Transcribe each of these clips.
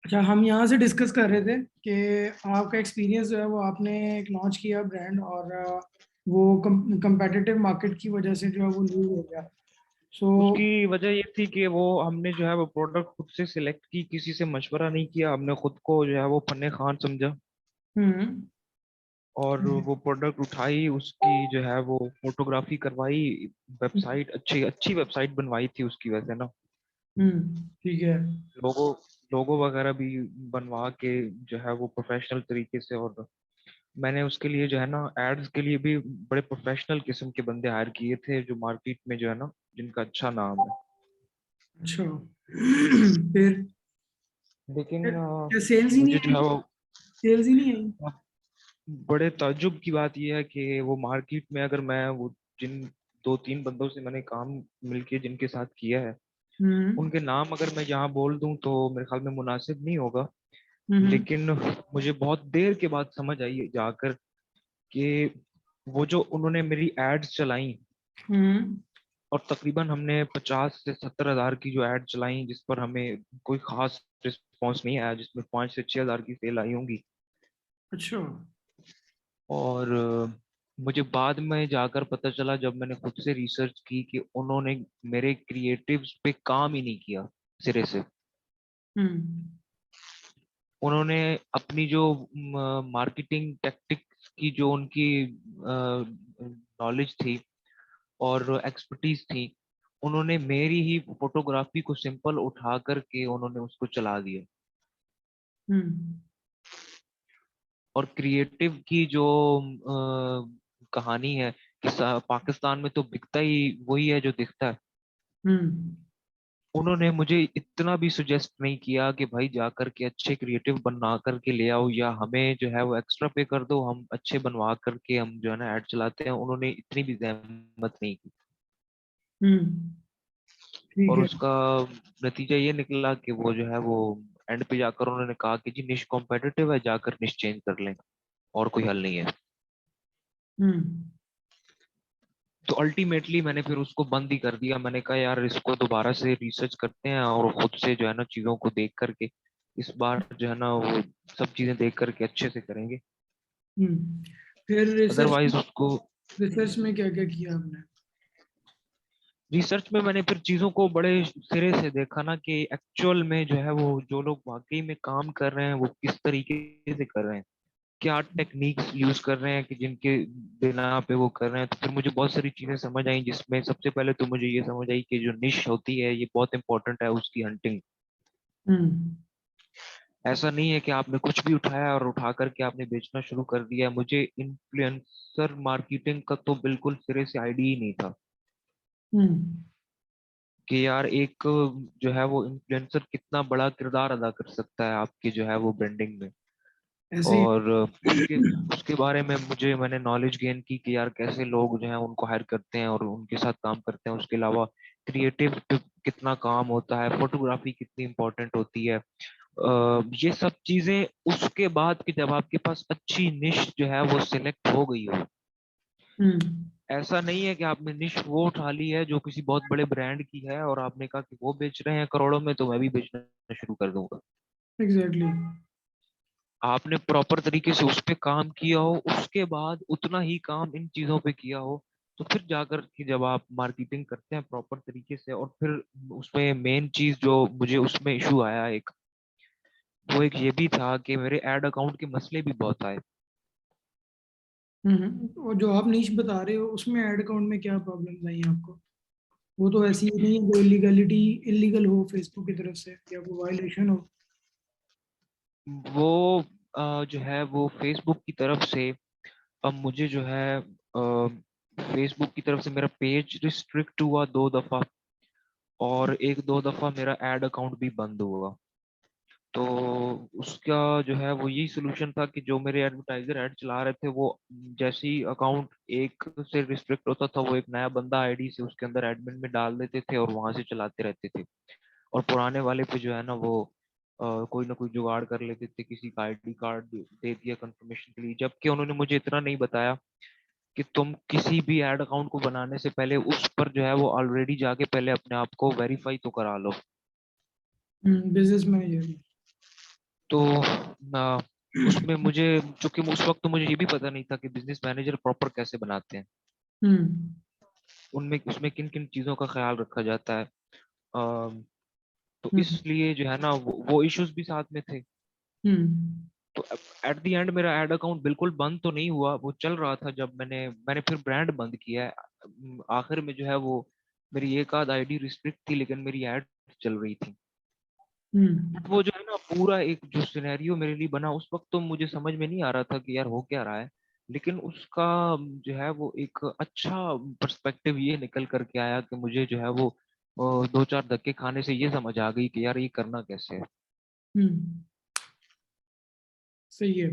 अच्छा, हम यहाँ से डिस्कस कर रहे थे कि आपका एक्सपीरियंस जो है वो आपने एक लॉन्च किया ब्रांड, और वो कंपेटिटिव मार्केट की वजह से जो है वो लूज हो गया। सो उसकी वजह ये थी कि वो हमने जो है वो प्रोडक्ट खुद से सिलेक्ट की, किसी से मशवरा नहीं किया, हमने खुद को जो है वो फन्ने खान समझा हम्म। और वो प्रोडक्ट उठाई, उसकी जो है वो फोटोग्राफी करवाई, वेबसाइट अच्छी अच्छी वेबसाइट बनवाई थी उसकी वजह ना, ठीक है। लोगो लोगो वगैरह भी बनवा के जो है वो प्रोफेशनल तरीके से। और मैंने उसके लिए जो है ना एड्स के लिए भी बड़े प्रोफेशनल किस्म के बंदे हायर किए थे जो मार्केट में जो है ना जिनका अच्छा नाम है। अच्छा। फिर लेकिन क्या सेल्स ही नहीं मुझे जो आई? है वो सेल्स ही नहीं आई? बड़े ताज्जुब की बात यह है कि वो मार्केट में अगर मैं वो जिन दो तीन बंदों से मैंने काम मिलके जिनके साथ किया है हम्म। उनके नाम अगर मैं यहाँ बोल दूं तो मेरे ख्याल में मुनासिब नहीं होगा। हम्म। लेकिन मुझे बहुत देर के बाद समझ आई जाकर कि वो जो उन्होंने मेरी एड्स चलाई, हम्म। और तकरीबन हमने 50 से 70 हज़ार की जो एड चलाई जिस पर हमें कोई खास रिस्पॉन्स नहीं आया, जिसमें 5 से 6 हज़ार की सेल आई होंगी। अच्छा। और मुझे बाद में जाकर पता चला जब मैंने खुद से रिसर्च की कि उन्होंने मेरे क्रिएटिव्स पे काम ही नहीं किया सिरे से। हम्म। उन्होंने अपनी जो मार्केटिंग टैक्टिक्स की जो उनकी नॉलेज थी और एक्सपर्टीज थी, उन्होंने मेरी ही फोटोग्राफी को सिंपल उठा करके उन्होंने उसको चला दिया। हम्म। और क्रिएटिव की जो कहानी है कि पाकिस्तान में तो बिकता ही वही है जो दिखता है। हम्म। उन्होंने मुझे इतना भी सुजेस्ट नहीं किया कि भाई जाकर के अच्छे क्रिएटिव बना करके ले आओ या हमें जो है वो एक्स्ट्रा पे कर दो, हम अच्छे बनवा करके हम जो है ना ऐड चलाते हैं। उन्होंने इतनी भी जहमत नहीं की। हम्म। ठीक और है। उसका नतीजा ये निकला कि वो जो है वो एंड पे जाकर उन्होंने कहा कि जी निश कॉम्पिटिटिव है, जाकर निश चेंज कर लें, और कोई हल नहीं है। हम्म। तो अल्टीमेटली मैंने फिर उसको बंद ही कर दिया। मैंने कहा यार इसको दोबारा से रिसर्च करते हैं और खुद से जो है ना चीजों को देख करके इस बार जो है ना वो सब चीजें देख करके अच्छे से करेंगे। हम्म। फिर रिसर्च अदरवाइज उसको रिसर्च में क्या क्या किया आपने? रिसर्च में मैंने फिर चीजों को बड़े सिरे से देखा ना कि एक्चुअल में जो है वो जो लोग वाकई में काम कर रहे हैं वो किस तरीके से कर रहे हैं, क्या टेक्निक्स यूज कर रहे हैं कि जिनके बिना पे वो कर रहे हैं। तो फिर मुझे बहुत सारी चीजें समझ आई, जिसमें सबसे पहले तो मुझे ये समझ आई कि जो निश होती है ये बहुत इंपॉर्टेंट है, उसकी हंटिंग। हम्म। ऐसा नहीं है कि आपने कुछ भी उठाया और उठा करके आपने बेचना शुरू कर दिया। मुझे इन्फ्लुएंसर मार्केटिंग का तो बिल्कुल सिरे से आइडिया ही नहीं था हम्म। कि यार एक जो है वो इन्फ्लुएंसर कितना बड़ा किरदार अदा कर सकता है आपकी जो है वो ब्रांडिंग में। ऐसे ही। और उसके उसके बारे में मैंने नॉलेज गेन की कि यार कैसे लोग जो है उनको हायर करते हैं और उनके साथ काम करते हैं। उसके अलावा क्रिएटिव कितना काम होता है, फोटोग्राफी कितनी इंपॉर्टेंट होती है, ये सब चीजें उसके बाद कि जब आपके पास अच्छी निश जो है वो सिलेक्ट हो गई हो। हम्म। ऐसा नहीं है कि आपने निश वो उठा ली है जो किसी बहुत बड़े ब्रांड की है और आपने कहा कि वो बेच रहे हैं करोड़ों में तो मैं भी बेचना शुरू कर दूंगा। एग्जैक्टली। आपने प्रॉपर तरीके से उस पे काम किया हो, उसके बाद उतना ही काम इन चीजों पे किया हो, तो फिर जाकर कि जब आप मार्केटिंग करते हैं प्रॉपर तरीके से। और फिर उसमें मेन चीज जो मुझे उसमें इशू आया एक, वो एक ये भी था कि मेरे एड अकाउंट के मसले भी बहुत आए। और जो आप नीश बता रहे हो उसमें ऐड अकाउंट में क्या प्रॉब्लम आई आपको? वो तो ऐसी ही नहीं है, जो इलीगल हो फेसबुक की तरफ से या वो वायलेशन हो। वो जो है वो फेसबुक की तरफ से, अब मुझे जो है फेसबुक की तरफ से मेरा पेज रिस्ट्रिक्ट हुआ 2 दफा, और एक दो दफा मेरा एड अकाउंट भी बंद हुआ। तो उसका जो है वो यही सोल्यूशन था कि जो मेरे एडवर्टाइजर ऐड चला रहे थे वो जैसे ही अकाउंट एक से रिस्ट्रिक्ट होता था वो एक नया बंदा आईडी से उसके अंदर एडमिन में डाल देते थे और वहां से चलाते रहते थे। और पुराने वाले पे जो है ना वो कोई ना कोई जुगाड़ कर लेते थे, किसी का आईडी कार्ड दे दिया कंफर्मेशन के लिए। जबकि उन्होंने मुझे इतना नहीं बताया कि तुम किसी भी ऐड अकाउंट को बनाने से पहले उस पर जो है वो ऑलरेडी जाके पहले अपने आप को वेरीफाई तो करा लो। Business manager. तो ना उसमें मुझे, चूंकि उस वक्त तो मुझे ये भी पता नहीं था कि बिजनेस मैनेजर प्रॉपर कैसे बनाते हैं, हम्म। उनमें उसमें किन किन चीजों का ख्याल रखा जाता है। तो हम्म। इसलिए जो है ना वो इश्यूज भी साथ में थे। हम्म। तो एट द एंड मेरा एड अकाउंट बिल्कुल बंद तो नहीं हुआ, वो चल रहा था। जब मैंने फिर ब्रांड बंद किया है। आखिर में जो है वो मेरी एक आध आईडी रिस्ट्रिक्ट थी, लेकिन मेरी एड चल रही थी। हम्म। बट वो जो है ना पूरा एक जो सिनेरियो मेरे लिए बना उस वक्त, तो मुझे समझ में नहीं आ रहा था कि यार हो क्या रहा है। लेकिन उसका जो है वो एक अच्छा पर्सपेक्टिव ये निकल करके आया कि मुझे जो है वो दो चार धक्के खाने से ये समझ आ गई कि यार ये करना कैसे है। हम्म। सही है।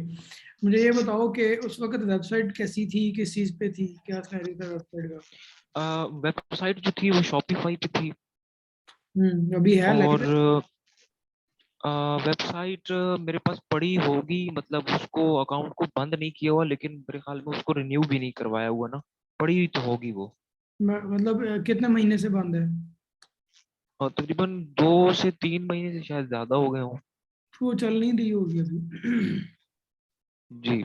मुझे ये बताओ कि उस वक्त वेबसाइट कैसी थी, किस चीज पे थी, क्या सिनेरियो था वेबसाइट का? वेबसाइट जो थी वो शॉपिफाई पे थी। अभी है लाइव? और वेबसाइट मेरे पास पड़ी होगी, मतलब उसको अकाउंट को बंद नहीं किया हुआ, लेकिन मेरे ख्याल में उसको रिन्यू भी नहीं करवाया हुआ ना। पड़ी तो होगी वो। मतलब कितने महीने से बंद है? तकरीबन 2 से 3 महीने से शायद ज्यादा हो गए हों। वो चल नहीं रही होगी अभी? जी।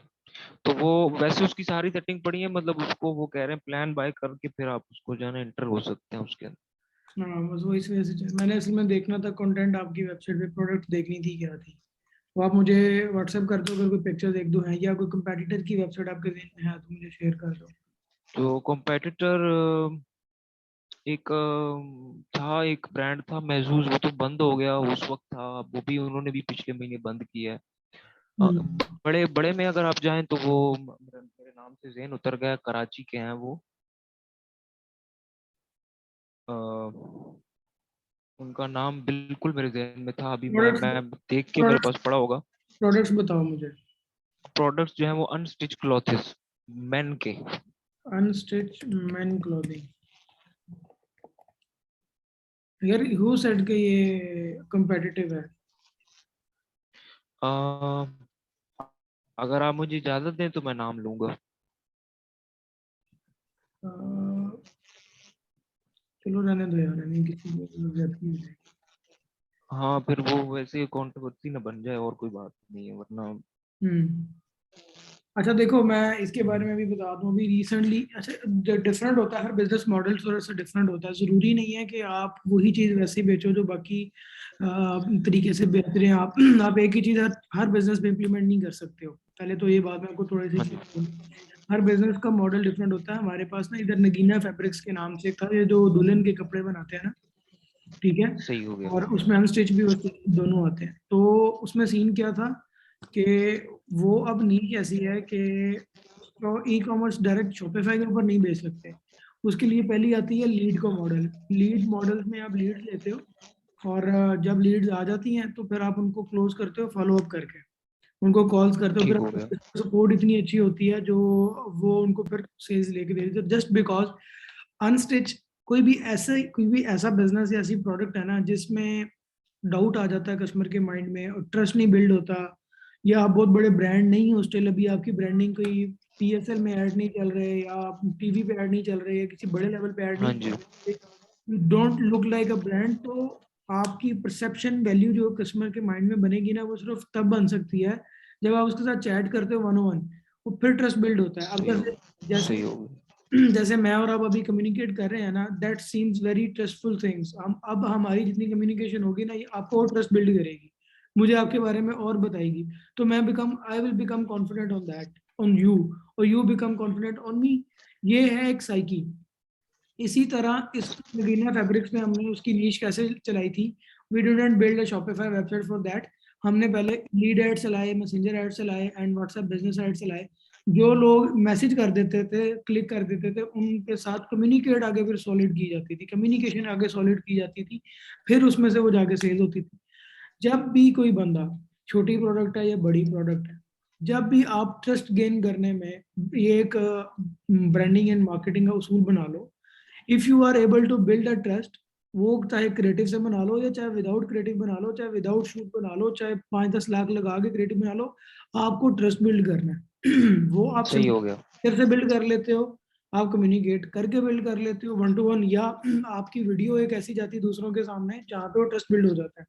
तो वो वैसे उसकी सारी सेटिंग पड़ी है, मतलब उसको वो कह रहे हैं प्लान बाय करके फिर आप उसको जाना एंटर हो सकते हैं उसके अंदर। हाँ, बस वो इस वजह से मैंने असल में देखना था कंटेंट आपकी वेबसाइट पे, प्रोडक्ट देखनी थी क्या थी। तो आप मुझे व्हाट्सएप कर दो, अगर कोई पिक्चर एक दो हैं या कोई कंपेटिटर की वेबसाइट आपके ज़हन में है तो मुझे शेयर कर दो। तो कॉम्पेटिटर एक था, एक ब्रांड था महजूज, वो तो बंद हो गया उस वक्त था। वो भी उन्होंने भी पिछले महीने बंद किया है। हम्म। बड़े बड़े में अगर आप जाएं तो वो मेरे नाम से ज़हन उतर गया, कराची के हैं वो। अ, उनका नाम बिल्कुल मेरे ज़हन में था, अभी मैं प्रोडक्ट्स मैं देख के मेरे प्रोडक्ट्स पास पड़ा होगा। प्रोडक्ट्स बताओ मुझे। प्रोडक्ट्स जो है वो अनस्टिच क्लॉथेस, मेन के। Unstitch man clothing. यार हु सेड के ये competitive है? अ, अगर आप मुझे इजाज़त दें तो मैं नाम लूंगा। अ, चलो रहने दो यार, नहीं किसी को जाती है। हाँ, फिर वो वैसे कंट्रोवर्सी ना बन जाए, और कोई बात नहीं है वरना। हम्म। अच्छा देखो, मैं इसके बारे में भी बता दूं, अभी रिसेंटली, अच्छा डिफरेंट होता है, हर बिजनेस मॉडल थोड़ा सा डिफरेंट होता है। ज़रूरी नहीं है कि आप वही चीज़ वैसे ही बेचो जो बाकी तरीके से बेच रहे हैं। आप एक ही चीज़ हर बिजनेस में इम्प्लीमेंट नहीं कर सकते हो। पहले तो ये बात मैं आपको थोड़ी सी हाँ जी। clear करूं। हर बिजनेस का मॉडल डिफरेंट होता है। हमारे पास ना इधर नगीना फैब्रिक्स के नाम से एक था, ये जो दुल्हन के कपड़े बनाते हैं ना, ठीक है। सही हो गया। और उसमें अनस्टिच भी होते हैं, दोनों आते हैं। तो उसमें सीन क्या था कि वो अब नीड ऐसी है कि उसको ई कॉमर्स डायरेक्ट शॉपिफाई के ऊपर नहीं बेच सकते। उसके लिए पहली आती है लीड को मॉडल। लीड मॉडल में आप लीड्स लेते हो, और जब लीड्स आ जाती हैं तो फिर आप उनको क्लोज करते हो फॉलो अप करके, उनको कॉल्स करते हो, ठीक फिर हो गया। सपोर्ट इतनी अच्छी होती है जो वो उनको फिर सेल्स लेके दे देते, जस्ट बिकॉज अनस्टिच कोई भी ऐसा बिजनेस या ऐसी प्रोडक्ट है ना जिसमें डाउट आ जाता है कस्टमर के माइंड में और ट्रस्ट नहीं बिल्ड होता, या आप बहुत बड़े ब्रांड नहीं हो स्टिल, अभी आपकी ब्रांडिंग कोई पीएसएल में ऐड नहीं चल रहे, या आप टीवी पे ऐड नहीं चल रहे, या किसी बड़े लेवल पे ऐड हाँ नहीं जी। चल रहे, you don't look like a brand, तो आपकी परसेप्शन वैल्यू जो कस्टमर के माइंड में बनेगी ना, वो सिर्फ तब बन सकती है जब आप उसके साथ चैट करते हो वन वन। वो फिर ट्रस्ट बिल्ड होता है। अब सही हो जैसे जैसे सही हो गया। जैसे मैं और आप अभी कम्युनिकेट कर रहे हैं ना, that seems very trustful things. हम अब हमारी जितनी कम्युनिकेशन होगी ना, ये आपको और ट्रस्ट बिल्ड करेगी, मुझे आपके बारे में और बताएगी। तो I will become confident on that, on you, और you become confident on me. ये है एक साइकी। इसी तरह इस नगीना फैब्रिक्स में हमने उसकी नीश कैसे चलाई थी। We didn't build a Shopify website for that. हमने पहले लीड एड चलाए, मैसेंजर एड चलाए एंड व्हाट्सएप बिजनेस एड चलाए। जो लोग मैसेज कर देते थे, क्लिक कर देते थे, उनके साथ कम्युनिकेट आगे फिर सॉलिड की जाती थी, कम्युनिकेशन आगे सॉलिड की जाती थी, फिर उसमें से वो जाके सेल होती थी। जब भी कोई बंदा, छोटी प्रोडक्ट है या बड़ी प्रोडक्ट है, जब भी आप ट्रस्ट गेन करने में, ये एक ब्रांडिंग एंड मार्केटिंग का उसूल बना लो। If you are able to build a trust, वो चाहे क्रिएटिव से बना लो या चाहे विदाउट क्रिएटिव बना लो, चाहे विदाउट शूट बना लो, चाहे 5-10 लाख लगा के क्रिएटिव बना लो, आपको ट्रस्ट बिल्ड करना है। वो आप सही हो गया। सिंपल से बिल्ड कर लेते हो, आप कम्युनिकेट करके बिल्ड कर लेते हो वन टू वन, या आपकी वीडियो एक ऐसी जाती है दूसरों के सामने जहाँ पे वो ट्रस्ट बिल्ड हो जाता है।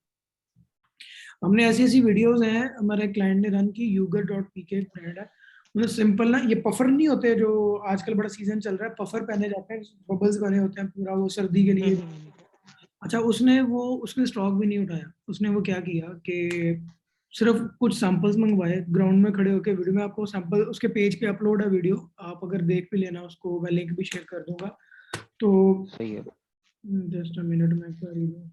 हमने ऐसी ऐसी वीडियोस हैं, हमारे क्लाइंट ने रन की, यूगर.pk एक ब्रांड है। उन्हें सिंपल ना, ये पफर नहीं होते जो आजकल बड़ा सीजन चल रहा है, पफर पहने जाते हैं, बबल्स बने होते हैं पूरा, वो सर्दी के लिए। हम्म। अच्छा, उसने स्टॉक भी नहीं उठाया। उसने वो क्या किया कि सिर्फ कुछ सैंपल्स मंगवाए, ग्राउंड में खड़े होकर वीडियो में, आपको सैंपल उसके पेज पे अपलोड है वीडियो, आप अगर देख भी लेना उसको, मैं लिंक भी शेयर कर दूंगा। तो सही है। जस्ट अ मिनट में कर ही दूँ,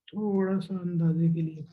थोड़ा सा अंदाजे के लिए।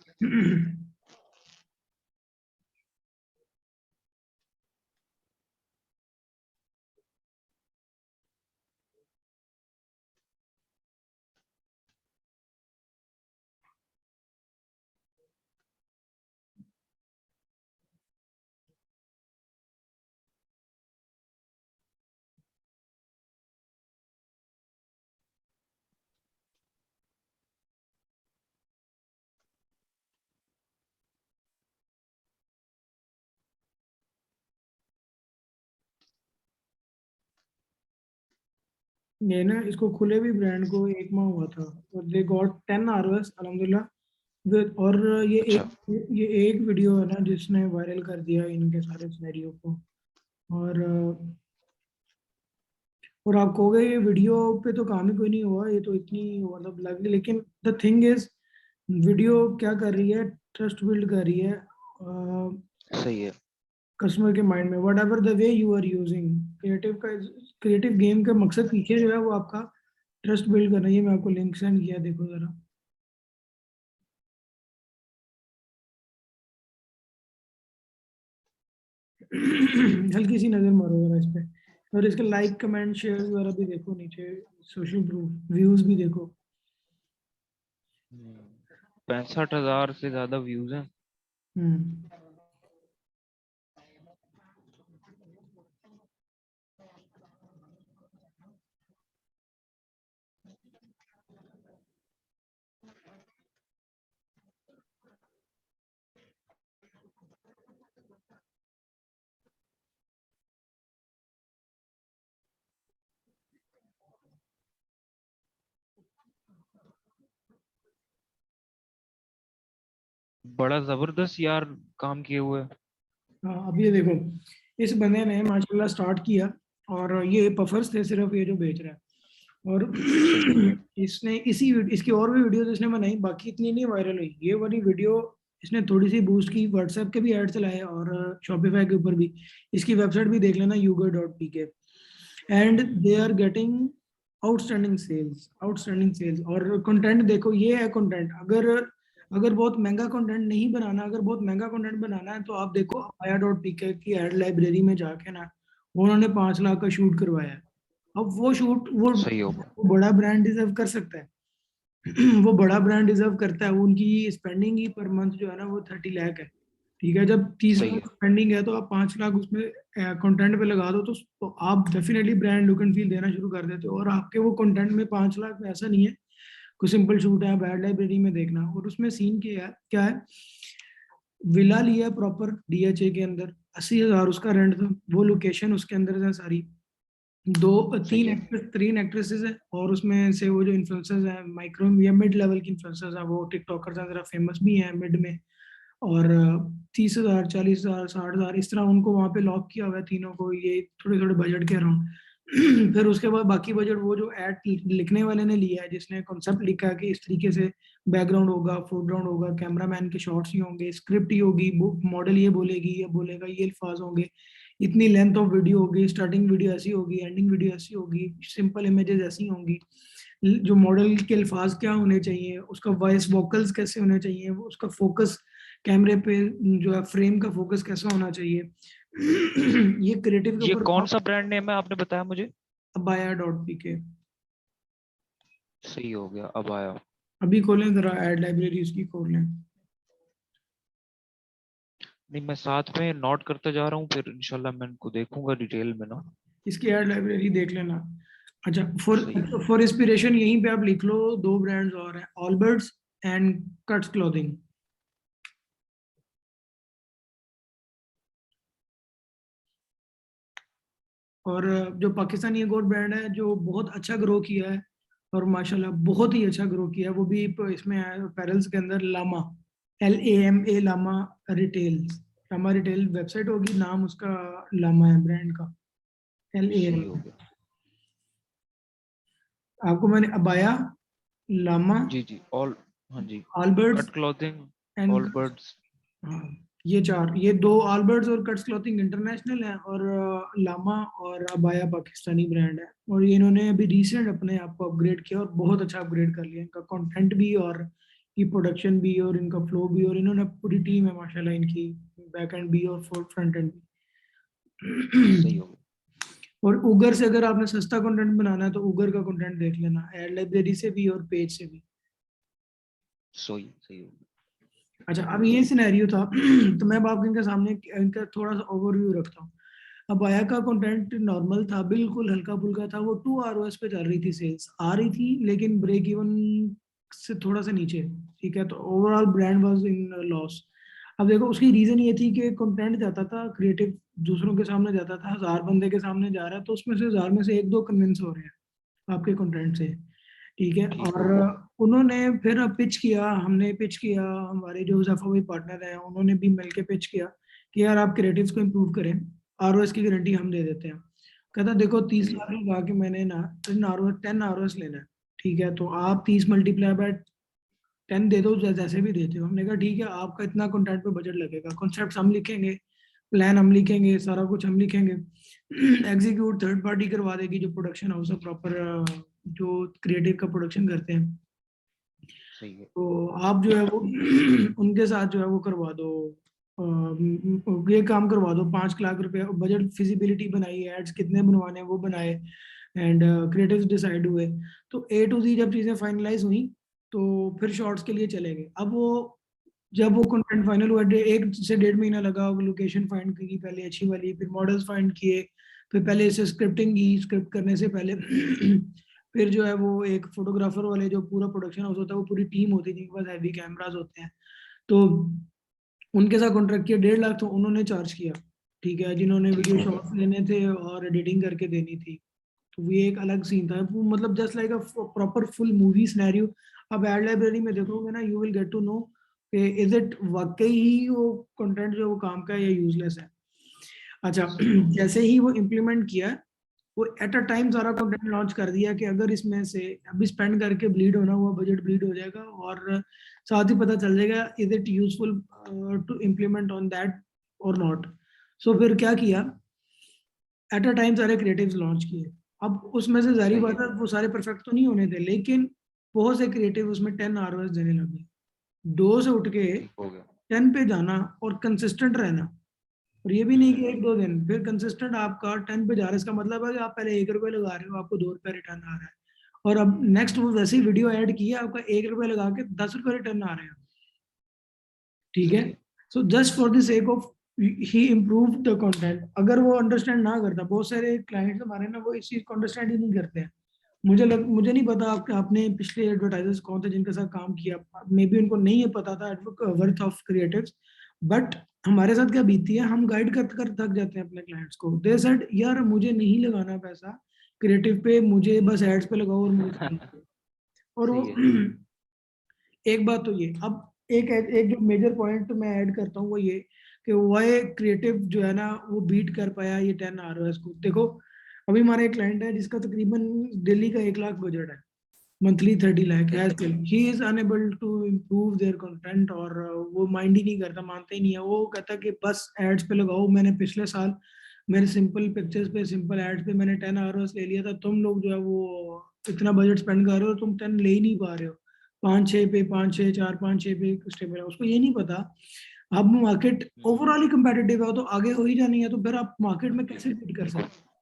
ये ना, इसको खुले भी ब्रांड को 1 माह हुआ था, और दे गॉट 10 ROS अल्हम्दुलिल्लाह। और ये अच्छा। एक ये एक वीडियो है ना जिसने वायरल कर दिया इनके सारे सिनेरियो को। और आप कहोगे ये वीडियो पे तो काम ही कोई नहीं हुआ, ये तो इतनी मतलब लगी, लेकिन द थिंग इज, वीडियो क्या कर रही है, ट्रस्ट बिल्ड कर रही है सही है। कस्टमर के माइंड में, whatever the way you are using. Creative game का मकसद पीछे जो है वो आपका ट्रस्ट बिल्ड करना है। ये मैं आपको लिंक सेंड किया, देखो जरा। हल्की सी नजर मारो जरा इस पे, और इसके लाइक कमेंट शेयर वगैरह भी देखो नीचे, सोशल प्रूफ, व्यूज भी देखो। 65,000 से ज्यादा व्यूज हैं। हम्म। बड़ा जबरदस्त यार काम किए हुए। हाँ, अब ये देखो, इस बंदे ने माशाल्लाह स्टार्ट किया, और ये पफर्स थे सिर्फ ये जो बेच रहा है। और सही है। इसने इसकी और भी वीडियोस इसने बनाई, बाकी इतनी नहीं वायरल हुई। ये वाली वीडियो इसने थोड़ी सी बूस्ट की, व्हाट्सएप के भी ऐड चलाए और शॉपिफाई के ऊपर भी। इसकी वेबसाइट भी देख लेना, यूगर.pk। And they are getting outstanding sales. और कंटेंट देखो, ये है कंटेंट। अगर अगर बहुत महंगा कंटेंट नहीं बनाना, अगर बहुत महंगा कंटेंट बनाना है, तो आप देखो आया.pk की एड लाइब्रेरी में जाके ना, उन्होंने 5 लाख का शूट करवाया है। अब वो शूट, सही होगा। वो बड़ा ब्रांड डिजर्व कर सकता है। वो बड़ा ब्रांड डिजर्व करता है। उनकी स्पेंडिंग ही पर मंथ जो है ना वो 30 लाख है। ठीक है, जब तीस सही लाख है। स्पेंडिंग है, तो आप 5 लाख उसमें कंटेंट पे लगा दो, तो आप definitely brand look and feel देना शुरू कर देते हो। और आपके वो कंटेंट में 5 लाख में ऐसा नहीं है कोई सिंपल शूट है, बैड लाइब्रेरी में देखना। और उसमें सीन क्या है, विला लिया प्रॉपर DHA के अंदर, 80,000 उसका रेंट था, वो लोकेशन उसके अंदर है सारी। दो सही तीन है। एक्ट्रेस 3 एक्ट्रेसेस हैं, और उसमें से वो जो इन्फ्लुएंसर्स हैं, माइक्रो या मिड लेवल के इन्फ्लुएंसर्स हैं, वो टिकटॉकर्स हैं, जरा फेमस भी हैं मिड में। और 30,000, 40,000, 60,000 इस तरह उनको वहां पे लॉक किया हुआ है तीनों को, ये थोड़े थोड़े बजट के अराउंड। फिर उसके बाद बाकी बजट वो जो एड लिखने वाले ने लिया है, जिसने कॉन्सेप्ट लिखा है कि इस तरीके से बैकग्राउंड होगा, फोरग्राउंड होगा, कैमरामैन के शॉट्स ही होंगे, स्क्रिप्ट ही होगी, मॉडल ये बोलेगी, ये बोलेगा, ये अल्फाज होंगे, इतनी लेंथ ऑफ वीडियो होगी, स्टार्टिंग वीडियो ऐसी होगी, एंडिंग वीडियो ऐसी होगी, सिंपल इमेजेस ऐसी होंगी, जो मॉडल के अल्फाज क्या होने चाहिए, उसका वॉइस वोकल्स कैसे होने चाहिए, वो उसका फोकस कैमरे पे जो है, फ्रेम का फोकस कैसा होना चाहिए। ये क्रिएटिव के ये ऊपर कौन बहुत। सा ब्रांड नेम है आपने बताया मुझे? abaya.pk। सही हो गया, अब आया। अभी खोलें जरा, एड लाइब्रेरी उसकी खोल लें। नहीं, मैं साथ में नोट करते जा रहा हूँ, फिर इंशाल्लाह मैं इनको देखूंगा डिटेल में ना। इसकी एड लाइब्रेरी देख लेना। अच्छा, फॉर सही है। फॉर इंस्पिरेशन यहीं पे आप लिख लो, दो ब्रांड्स और हैं, ऑलबर्ट्स एंड कट्स क्लॉथिंग। और जो पाकिस्तानी एक और ब्रांड है जो बहुत अच्छा ग्रो किया है, और माशाल्लाह बहुत ही अच्छा ग्रो किया। वो भी इसमें पैरल्स के अंदर Lama, LAMA, Lama retails, Lama retail website होगी, नाम उसका लामा है ब्रांड का, सही LAM। हो गया। आपको मैंने अबाया, लामा, जी जी, ऑल, हाँ जी, आल्बर्ट्स कट क्लॉथिंग, ऑल एंड, बर्ड्स। हाँ, ये चार, ये दो आल्बर्ट्स और कट्स क्लॉथिंग इंटरनेशनल है, और लामा और अबाया पाकिस्तानी ब्रांड है। और ये इन्होंने अभी रिसेंट अपने आप को अपग्रेड किया और बहुत अच्छा अपग्रेड कर लिया, इनका कंटेंट भी और की प्रोडक्शन भी और इनका फ्लो भी, और इन्होंने पूरी टीम है माशाल्लाह इनकी, बैक एंड भी और फ्रंट एंड सही भी। हो गया। और उगर से अगर आपने सस्ता कंटेंट बनाना है तो उगर का कंटेंट देख लेना, एड लाइब्रेरी से भी और पेज से भी। सही सही हो गया। अच्छा, अब ये सिनेरियो था तो मैं अब आपके इनके सामने इनका थोड़ा सा ओवरव्यू रखता हूँ। अब आया का कंटेंट नॉर्मल था, बिल्कुल हल्का फुल्का था, वो 2 ROS पे चल रही थी, सेल्स आ रही थी लेकिन ब्रेक इवन से थोड़ा सा नीचे। ठीक है, तो overall brand was in loss. अब देखो उसकी रीजन ये थी कि कंटेंट जाता था क्रिएटिव, दूसरों के सामने जाता था, 1000 बंदे के सामने जा रहा है, तो उसमें से 1000 में से एक दो कन्विंस हो रहे हैं आपके कंटेंट से। ठीक है, ठीक और हो गया। उन्होंने फिर पिच किया, हमने पिच किया, हमारे जो जफा पार्टनर हैं उन्होंने भी मिलके पिच किया कि यार आप क्रिएटिव्स को इम्प्रूव करें, ROS की गारंटी हम दे देते हैं। कहता देखो 30 लाख ठीक लगा के मैंने ना 10 ROS लेना है, ठीक है, तो आप 30 मल्टीप्लाई बाय 10 दे दो, जैसे भी देते हो। हमने कहा ठीक है, आपका इतना कंटेंट पे बजट लगेगा, कॉन्सेप्ट हम लिखेंगे, प्लान हम लिखेंगे, सारा कुछ हम लिखेंगे, एग्जीक्यूट थर्ड पार्टी करवा देगी जो प्रोडक्शन हाउस है प्रॉपर, जो क्रिएटिव का प्रोडक्शन करते हैं। सही है। तो आप जो है वो उनके साथ जो है वो करवा दो, ये काम करवा दो, 5 लाख रुपए बजट, फिजिबिलिटी बनाई, एड्स कितने बनवाने हैं वो बनाए, एंड क्रिएटिव डिसाइड हुए। तो A to Z जब चीजें फाइनलाइज हुई तो फिर शॉर्ट्स के लिए चले गए। अब वो जब वो कंटेंट फाइनल हुआ, 1 से 1.5 महीना लगा, लोकेशन फाइंड की पहले अच्छी वाली, फिर मॉडल्स फाइंड किए, फिर पहले इसे स्क्रिप्टिंग की, स्क्रिप्ट करने से पहले फिर जो है वो एक फोटोग्राफर वाले जो पूरा प्रोडक्शन हाउस होता है, वो पूरी टीम होती है जिनके पास हैवी कैमराज होते हैं, तो उनके साथ कॉन्ट्रैक्ट किया, 1.5 लाख तो उन्होंने चार्ज किया। ठीक है, जिन्होंने ठीक वीडियो हो गया। शॉट्स लेने थे और एडिटिंग करके देनी थी, तो ये एक अलग सीन था वो, मतलब just like a proper full movie scenario. अब एड लाइब्रेरी में देखोगे ना, you will get to know कि इज इट वाकई ही वो कंटेंट जो वो काम का है या यूजलेस है। अच्छा, सही हो गया। जैसे ही वो इम्प्लीमेंट किया, वो एट अ टाइम सारा कंटेंट लॉन्च कर दिया कि अगर इसमें से अभी स्पेंड करके ब्लीड होना हुआ बजट ब्लीड हो जाएगा, और साथ ही पता चल जाएगा is it useful to implement on that और नॉट। सो फिर क्या किया, एट अ टाइम सारे क्रिएटिव्स लॉन्च किए। अब उसमें से जारी सही बात है। है वो सारे परफेक्ट तो नहीं होने थे, लेकिन बहुत से क्रिएटिव उसमें 10 ROS देने लगे। 2 से उठ के ठीक हो गया। 10 पे जाना और कंसिस्टेंट रहना, और ये भी नहीं कि एक दो दिन फिर कंसिस्टेंट आपका 10 पे जा रहा है, इसका मतलब है कि आप पहले 1 रुपये लगा रहे हो, आपको 2 रुपये रिटर्न आ रहा है, और अब नेक्स्ट वो वैसे ही वीडियो ऐड किया, आपका 1 रुपये लगा के 10 रुपये रिटर्न आ रहे हैं। ठीक है, सही है। So just for the sake of he improve the content. अगर वो अंडरस्टैंड ना करता, बहुत सारे क्लाइंट्स हमारे ना वो इस चीज को अंडरस्टैंड ही नहीं करते हैं। मुझे नहीं पता आपने पिछले एडवर्टाइजर्स कौन थे जिनके साथ काम किया, मे बी उनको नहीं है पता था वर्थ ऑफ क्रिएटिव्स, बट हमारे साथ क्या बीतती है, हम गाइड कर कर थक जाते हैं अपने क्लाइंट्स को। दे सेड यार मुझे नहीं लगाना पैसा क्रिएटिव पे, मुझे बस एड्स पे लगाओ और मुझे काम करो। और वो सही है। एक बात तो ये, अब एक एक जो मेजर पॉइंट मैं ऐड करता हूँ वो ये कि वाई क्रिएटिव जो है ना वो बीट कर पाया ये 10 ROS को। देखो अभी हमारा एक क्लाइंट है जिसका तकरीबन दिल्ली का 1 लाख बजट है, मंथली 30 लाख है ठीक है। Still, he is able to improve their content, और वो माइंड ही नहीं करता, मानते ही नहीं है, वो कहता है कि बस एड्स पे लगाओ। मैंने पिछले साल मेरे सिंपल पिक्चर्स पे, सिंपल एड्स पे मैंने 10 ROS ले लिया था, तुम लोग जो है वो इतना बजट स्पेंड कर रहे हो, तुम 10 ले ही नहीं पा रहे हो, 5 6 पे, 5 6 4 5 6 पे स्टेबल है। उसको ये नहीं पता अब मार्केट ओवरऑल ही कंपेटिटिव है, तो आगे हो ही जानी है, तो फिर आप मार्केट में कैसे बीट कर सकते हैं?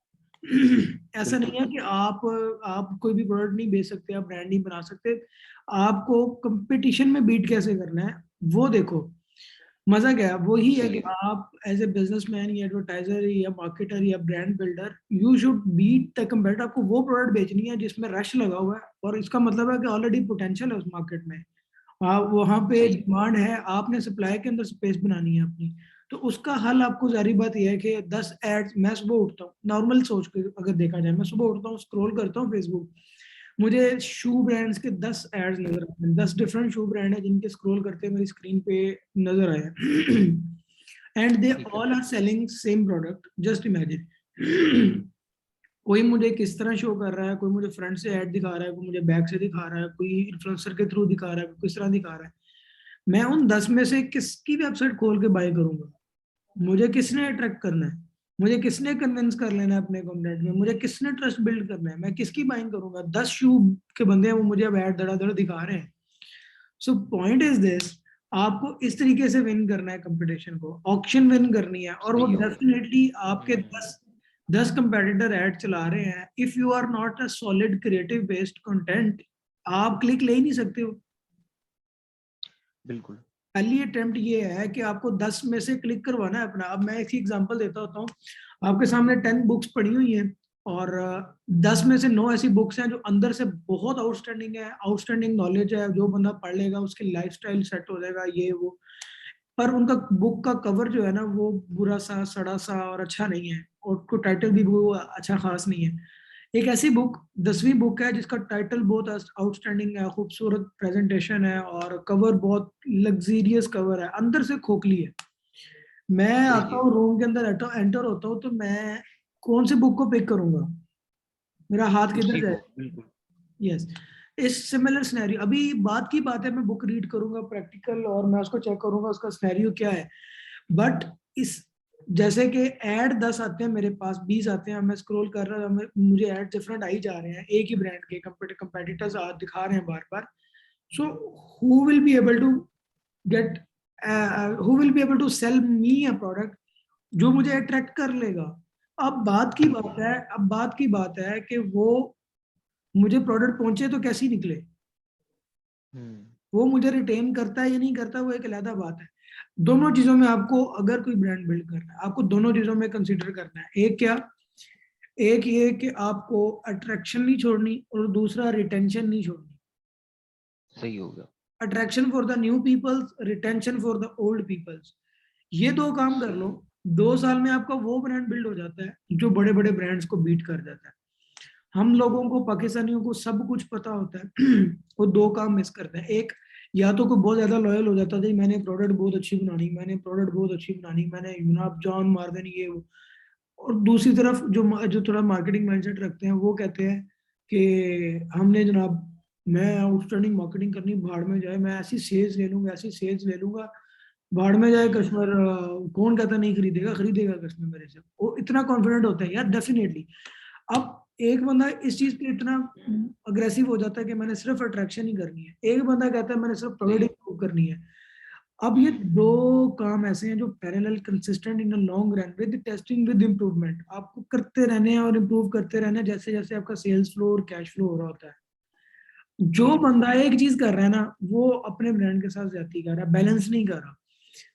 ऐसा नहीं बिल्कुल। है कि आप कोई भी प्रोडक्ट नहीं बेच सकते, आप ब्रांड नहीं बना सकते, आपको कंपटीशन में बीट कैसे करना है वो देखो। मजा क्या है, वो ही है सही कि है। आप एज ए बिजनेसमैन या एडवर्टाइजर या मार्केटर या brand builder, you should beat the competitor. आपको वो प्रोडक्ट बेचनी है जिसमें रश लगा हुआ है, और इसका मतलब है कि ऑलरेडी पोटेंशियल है उस मार्केट में, आप वहां पे सही है। डिमांड है, आपने सप्लाई के अंदर स्पेस बनानी है अपनी। तो उसका हल आपको, जारी बात यह है कि 10 एड्स, मैं सुबह उठता हूँ, नॉर्मल सोच के अगर देखा जाए, मैं सुबह उठता हूँ, स्क्रॉल करता हूँ फेसबुक, मुझे शू ब्रांड्स के 10 एड्स नजर आते हैं, 10 डिफरेंट शू ब्रांड है जिनके स्क्रॉल करते मेरी स्क्रीन पे नजर आए एंड दे ठीक है। All are selling same product. Just imagine कोई मुझे किस तरह शो कर रहा है, कोई मुझे फ्रंट से ऐड दिखा रहा है, कोई मुझे बैक से दिखा रहा है, कोई इन्फ्लुएंसर के थ्रू दिखा रहा है, कोई किस तरह दिखा रहा है। मैं उन 10 में से किसकी वेबसाइट खोल के बाय करूंगा? मुझे किसने अट्रैक्ट करना है, मुझे किसने कन्विंस कर लेना है अपने कंटेंट में, मुझे किसने ट्रस्ट बिल्ड करना है, मैं किसकी बाइंग करूंगा? 10 शू के बंदे हैं वो मुझे अब ऐड धड़ाधड़ दिखा रहे हैं। सो पॉइंट इज दिस, आपको इस तरीके से विन करना है कंपटीशन को, ऑक्शन विन करनी है, और वो सही हो गया। डेफिनेटली आपके हम्म, 10 कंपेटिटर ऐड चला रहे हैं। If you are not a solid creative based content, आप क्लिक ले ही नहीं सकते हो। बिल्कुल। पहली अटेम्प्ट ये है कि आपको 10 में से क्लिक करवाना है अपना। अब मैं एक एग्जांपल देता होता हूँ, आपके सामने 10 बुक्स पड़ी हुई हैं और 10 में से 9 ऐसी बुक्स हैं जो अंदर से बहुत आउटस्टैंडिंग है, आउटस्टैंडिंग नॉलेज है, जो बंदा पढ़ लेगा उसकी लाइफस्टाइल सेट हो जाएगा ये वो। पर उनका बुक का कवर जो है ना वो बुरा सा, सड़ा सा और अच्छा नहीं है, और को टाइटल भी वो अच्छा खास नहीं है। एक ऐसी बुक, 10वीं बुक है जिसका टाइटल बहुत आउटस्टैंडिंग है, खूबसूरत प्रेजेंटेशन है और कवर बहुत लग्जीरियस कवर है, अंदर से खोखली है। मैं सही आता है। हूँ रूम के अंदर, एंटर होता हूँ तो मैं कौन सी बुक को पिक करूंगा? मेरा हाथ किधर उसी को जाए? बिल्कुल। यस। इस सिमिलर सिनेरियो, अभी बात की बात है मैं बुक रीड करूंगा प्रैक्टिकल और मैं उसको चेक करूंगा उसका सिनेरियो क्या है। बट इस, जैसे कि ऐड 10 आते हैं मेरे पास, 20 आते हैं, मैं स्क्रॉल कर रहा हूँ, मुझे ऐड डिफरेंट आई जा रहे हैं, एक ही ब्रांड के कंपेटिटर्स दिखा रहे हैं बार बार। So who will be able to get, who will be able to sell me a product जो मुझे अट्रैक्ट कर लेगा? अब बात की बिल्कुल। बात है, अब बात की बात है कि वो मुझे प्रोडक्ट पहुंचे तो कैसी निकले, हम्म। वो मुझे रिटेन करता है या नहीं करता, वो एक अलग बात है। दोनों चीजों में आपको, अगर कोई ब्रांड बिल्ड करना है, आपको दोनों चीजों में कंसीडर करना है। एक क्या, एक ये कि आपको अट्रैक्शन नहीं छोड़नी और दूसरा रिटेंशन नहीं छोड़नी। सही हो गया। Attraction for the new peoples, retention for the old peoples. ये दो काम कर लो, 2 साल में आपका वो ब्रांड बिल्ड हो जाता है जो बड़े बड़े ब्रांड्स को बीट कर जाता है। हम लोगों को, पाकिस्तानियों को सब कुछ पता होता है वो दो काम मिस करते हैं। एक, या तो कोई बहुत ज्यादा लॉयल हो जाता है, मैंने प्रोडक्ट बहुत अच्छी बनानी, मैंने प्रोडक्ट बहुत अच्छी बनानी, मैंने यूनाब जॉन मार देनी ये वो। और दूसरी तरफ जो जो थोड़ा मार्केटिंग माइंडसेट रखते हैं वो कहते हैं कि हमने जनाब, मैं आउटस्टैंडिंग मार्केटिंग करनी, भाड़ में जाए, मैं ऐसी सेल्स ले लूंगा, ऐसी सेल्स ले लूंगा, भाड़ में जाए हम्म। कस्टमर, कौन कहता नहीं खरीदेगा, खरीदेगा कस्टमर मेरे से, वो इतना कॉन्फिडेंट होता है यार, डेफिनेटली। अब एक बंदा इस चीज पे इतना अग्रेसिव हो जाता है कि मैंने सिर्फ अट्रैक्शन ही करनी है, एक बंदा कहता है मैंने सिर्फ सही प्रोडक्ट है। इंप्रूव करनी है। अब ये दो काम ऐसे हैं जो parallel consistent in long run with testing with improvement, आपको करते रहने हैं और इम्प्रूव करते रहना है जैसे जैसे आपका सेल्स फ्लो और कैश फ्लो हो रहा होता है। जो बिल्कुल। बंदा एक चीज कर रहा है ना वो अपने ब्रांड के साथ ज्यादती कर रहा है, बैलेंस नहीं कर रहा।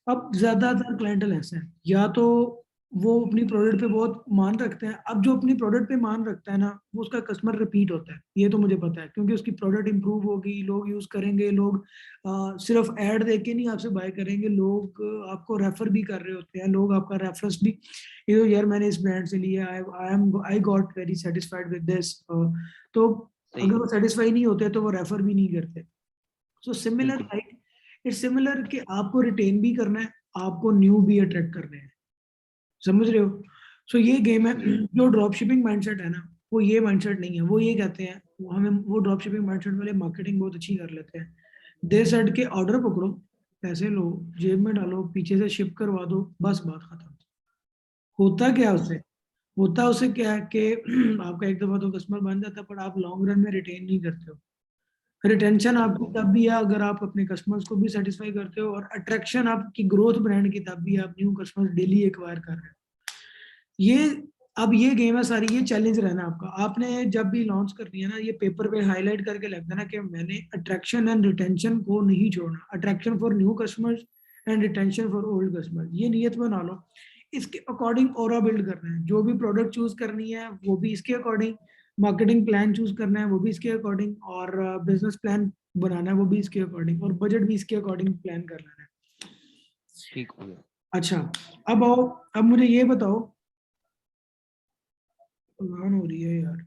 अब ज्यादातर क्लाइंटल ऐसे हैं, या तो वो अपनी प्रोडक्ट पे बहुत मान रखते हैं, अब जो अपनी प्रोडक्ट पे मान रखता है ना वो उसका कस्टमर रिपीट होता है, ये तो मुझे पता है, क्योंकि उसकी प्रोडक्ट इंप्रूव होगी, लोग यूज करेंगे, लोग सिर्फ ऐड देख के नहीं आपसे बाय करेंगे, लोग आपको रेफर भी कर रहे होते हैं, लोग आपका रेफरेंस भी, ये तो यार मैंने इस ब्रांड से लिया, I got very satisfied with this. तो सही अगर है। वो सेटिस्फाई नहीं होते तो वो रेफर भी नहीं करते। सो सिमिलर बिल्कुल। लाइक, इट्स सिमिलर कि आपको रिटेन भी करना है, आपको न्यू भी अट्रैक्ट करने हैं। समझ रहे हो? सो ये गेम है। हम्म। जो ड्रॉप शिपिंग माइंडसेट है ना वो ये माइंडसेट नहीं है, वो ये कहते हैं, वो हमें, वो ड्रॉप शिपिंग माइंडसेट वाले मार्केटिंग बहुत अच्छी कर लेते हैं। दे सेट के ऑर्डर पकड़ो, पैसे लो, जेब में डालो, पीछे से शिप करवा दो, बस बात खत्म। होता क्या है उससे? होता है उससे क्या है कि आपका एक दफा तो कस्टमर बन जाता है पर आप लॉन्ग रन में रिटेन नहीं करते हो। रिटेंशन आपकी बिल्कुल। तब भी है अगर आप अपने कस्टमर्स को भी सेटिस्फाई करते हो, और अट्रैक्शन आपकी ग्रोथ ब्रांड की तब भी है, आप न्यू कस्टमर्स डेली एक्वायर कर रहे हो। ये, अब ये गेम है सारी, ये चैलेंज रहना आपका, आपने जब भी लॉन्च करनी है ना ये पेपर पे हाईलाइट करके लिख देना कि मैंने अट्रैक्शन एंड रिटेंशन को नहीं छोड़ना, attraction for new customers and retention for old customers, ये नियत बना लो। इसके अकॉर्डिंग ओरा बिल्ड करना है, जो भी प्रोडक्ट चूज करनी है वो भी इसके अकॉर्डिंग, मार्केटिंग प्लान चूज करना है वो भी इसके अकॉर्डिंग, और बिजनेस प्लान बनाना है वो भी इसके अकॉर्डिंग, और बजट भी इसके अकॉर्डिंग प्लान कर लेना है। ठीक हो गया। अच्छा, अब आओ, अब मुझे ये बताओ, प्लान हो रही है यार,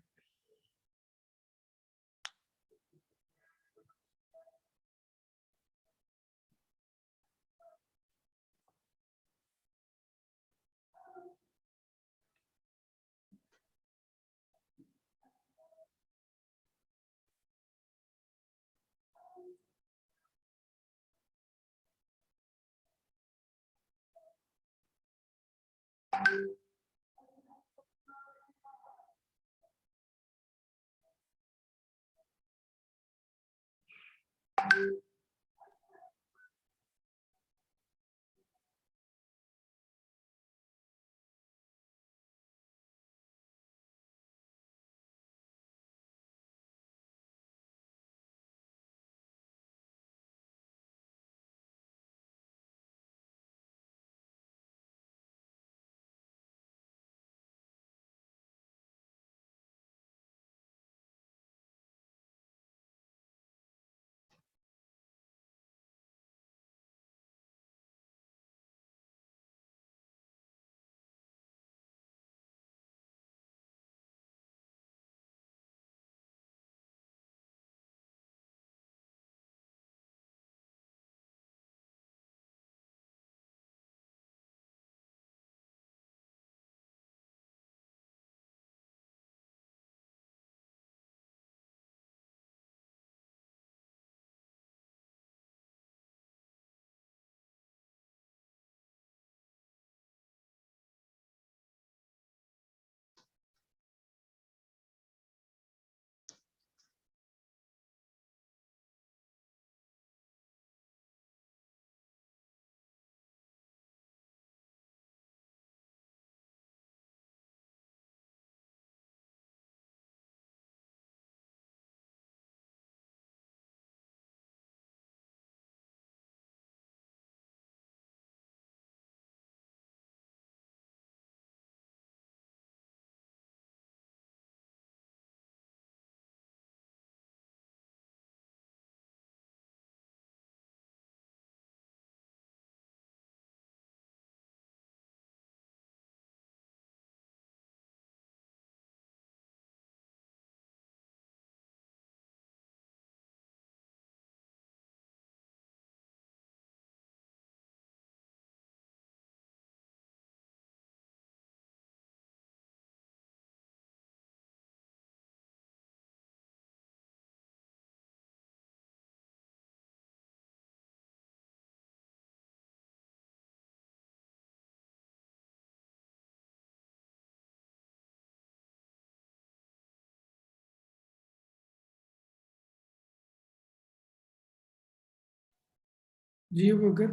जी बकर।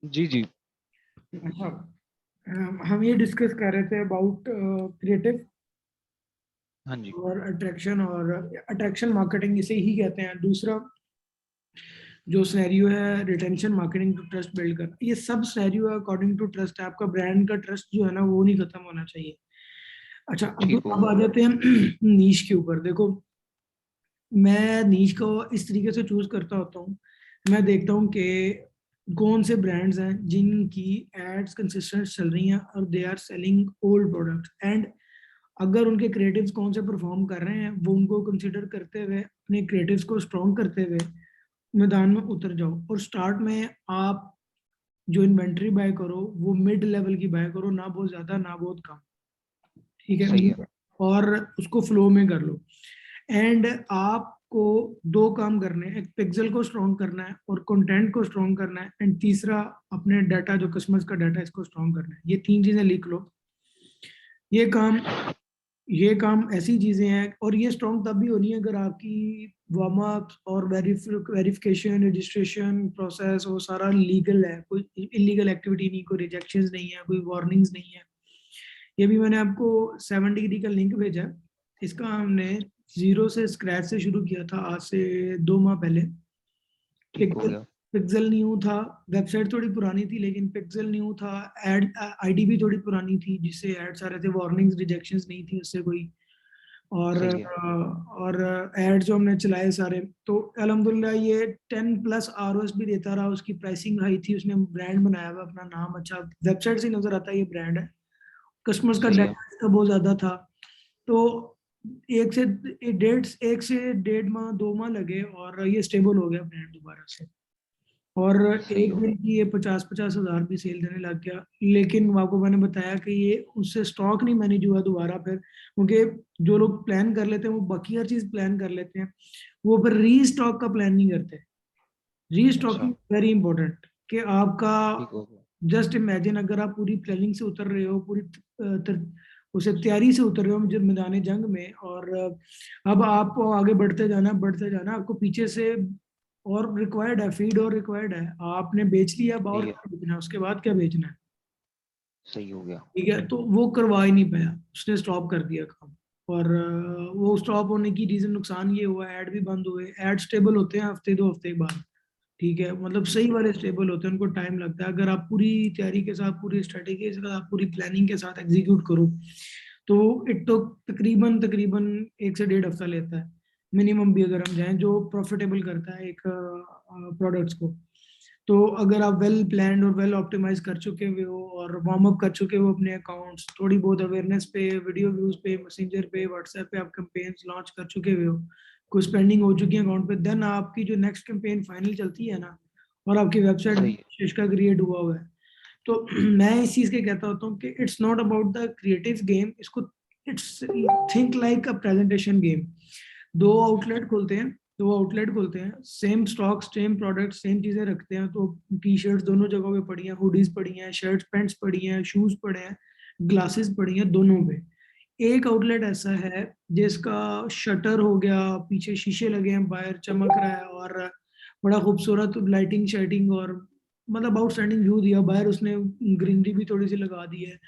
जी जी। अच्छा, हम ये डिस्कस कर रहे थे अबाउट क्रिएटिव हाँ जी। और अट्रैक्शन मार्केटिंग इसे ही कहते हैं। दूसरा जो सिनेरियो है retention marketing to trust build कर, ये सब सिनेरियो अकॉर्डिंग टू ट्रस्ट है। आपका ब्रांड का ट्रस्ट जो है ना वो नहीं खत्म होना चाहिए। अच्छा, अब ठीक हो अब गया। आ जाते हैं नीश के ऊपर। देखो, मैं नीश को इस तरीके से चूज करता होता हूँ। मैं देखता हूँ कि कौन से ब्रांड्स हैं जिनकी एड्स कंसिस्टेंट चल रही हैं और they are selling old products, and अगर उनके क्रिएटिव्स कौन से परफॉर्म कर रहे हैं वो उनको कंसिडर करते हुए अपने क्रिएटिव्स को स्ट्रॉन्ग करते हुए मैदान में उतर जाओ। और स्टार्ट में आप जो इन्वेंट्री बाय करो वो मिड लेवल की बाय करो, ना बहुत ज्यादा ना बहुत कम। ठीक सही है, है। और उसको फ्लो में कर लो। एंड आपको दो काम करने हैं, एक पिक्सल को स्ट्रॉन्ग करना है और कंटेंट को स्ट्रॉन्ग करना है, एंड तीसरा अपने डाटा जो कस्टमर्स का डाटा इसको स्ट्रॉन्ग करना है। ये तीन चीजें लिख लो। ये काम ये काम ऐसी चीजें हैं, और ये स्ट्रॉन्ग तब भी होनी है अगर आपकी वार्म अप और वेरिफिकेशन रजिस्ट्रेशन प्रोसेस वो सारा लीगल है, कोई इलीगल एक्टिविटी नहीं, कोई रिजेक्शंस नहीं है, कोई वार्निंग्स नहीं है। ये भी मैंने आपको 7 डिग्री का लिंक भेजा है। इसका हमने जीरो से स्क्रैच से शुरू किया था आज से 2 माह पहले। ठीक हो पिक्सल गया। पिक्सल न्यू था, वेबसाइट थोड़ी पुरानी थी लेकिन पिक्सल न्यू था। एड आईडी भी थोड़ी पुरानी थी जिससे एड्स आ रहे थे, वार्निंग्स रिजेक्शंस नहीं थी उससे कोई। सही है। और एड जो हमने चलाए सारे, तो अल्हम्दुलिल्लाह ये 10+ आरओएस भी देता रहा। उसकी प्राइसिंग हाई थी, उसने ब्रांड बनाया हुआ अपना नाम अच्छा, वेबसाइट से नजर आता है ये ब्रांड है। कस्टमर्स का सही है। डाटा इसका बहुत ज्यादा था। तो एक से 1.5 माह 2 माह लगे और ये स्टेबल हो गया ब्रांड दोबारा से। और सही एक हो दिन गया। की ये 50-50 हजार भी सेल देने लग गया। लेकिन आपको मैंने बताया कि ये उससे स्टॉक नहीं मैनेज हुआ दोबारा फिर, क्योंकि जो लोग प्लान कर लेते हैं वो बाकी हर चीज प्लान कर लेते हैं, वो फिर रीस्टॉक का प्लान नहीं करते। अच्छा। रीस्टॉकिंग वेरी इंपॉर्टेंट कि आपका ठीक हो गया। जस्ट इमेजिन अगर आप पूरी प्लानिंग से उतर रहे हो, पूरी उसे तैयारी से उतर रहे हो जब मैदान जंग में, और अब आप आगे बढ़ते जाना, आपको पीछे से और रिक्वायर्ड है, फीड और रिक्वायर्ड है, आपने बेच लिया अब और सही है, क्या बेचना है, उसके बाद क्या बेचना है। सही हो गया। ठीक है, तो वो करवा ही नहीं पाया, उसने स्टॉप कर दिया काम। और वो स्टॉप होने की रीजन, नुकसान ये हुआ, ऐड भी बंद हुए। ऐड स्टेबल होते हैं हफ्ते 2 हफ्ते बाद, ठीक है, मतलब सही वाले स्टेबल होते हैं, उनको टाइम लगता है। अगर आप पूरी तैयारी के साथ, पूरी स्ट्रेटेजी के साथ, पूरी प्लानिंग के साथ एग्जीक्यूट करो, तो इट तो तकरीबन तकरीबन 1 से 1.5 हफ्ता लेता है मिनिमम भी, अगर हम जाएं जो प्रॉफिटेबल करता है एक प्रोडक्ट्स को। तो अगर आप वेल प्लान और वेल ऑप्टिमाइज कर चुके हुए हो और वार्म अप कर चुके हो अपने अकाउंट्स, थोड़ी बहुत अवेयरनेस पे, वीडियो व्यूज पे, मैसेंजर पे, व्हाट्सएप पे आप कैंपेन्स लॉन्च कर चुके हुए हो, कुछ स्पेंडिंग हो चुकी है अकाउंट पे, देन आपकी जो नेक्स्ट कैंपेन फाइनल चलती है ना, और आपकी वेबसाइट सही है। विशेष का क्रिएट हुआ हुआ है, तो मैं इस चीज के कहता होता हूँ कि it's not about the creative game, इसको it's think like a presentation game. दो आउटलेट खोलते हैं, same stock, same product, same चीजें रखते हैं, तो टी शर्ट दोनों जगहों पे पड़ी हैं, हुडीज पड़ी हैं, शर्ट्स पैंट्स पड़ी हैं, शूज पड़े हैं, ग्लासेस पड़ी हैं दोनों पे। एक आउटलेट ऐसा है जिसका शटर हो गया, पीछे शीशे लगे हैं, बाहर चमक रहा है, और बड़ा खूबसूरत लाइटिंग शाइटिंग और मतलब आउटस्टैंडिंग व्यू दिया, बाहर उसने ग्रीनरी भी थोड़ी सी लगा दी है।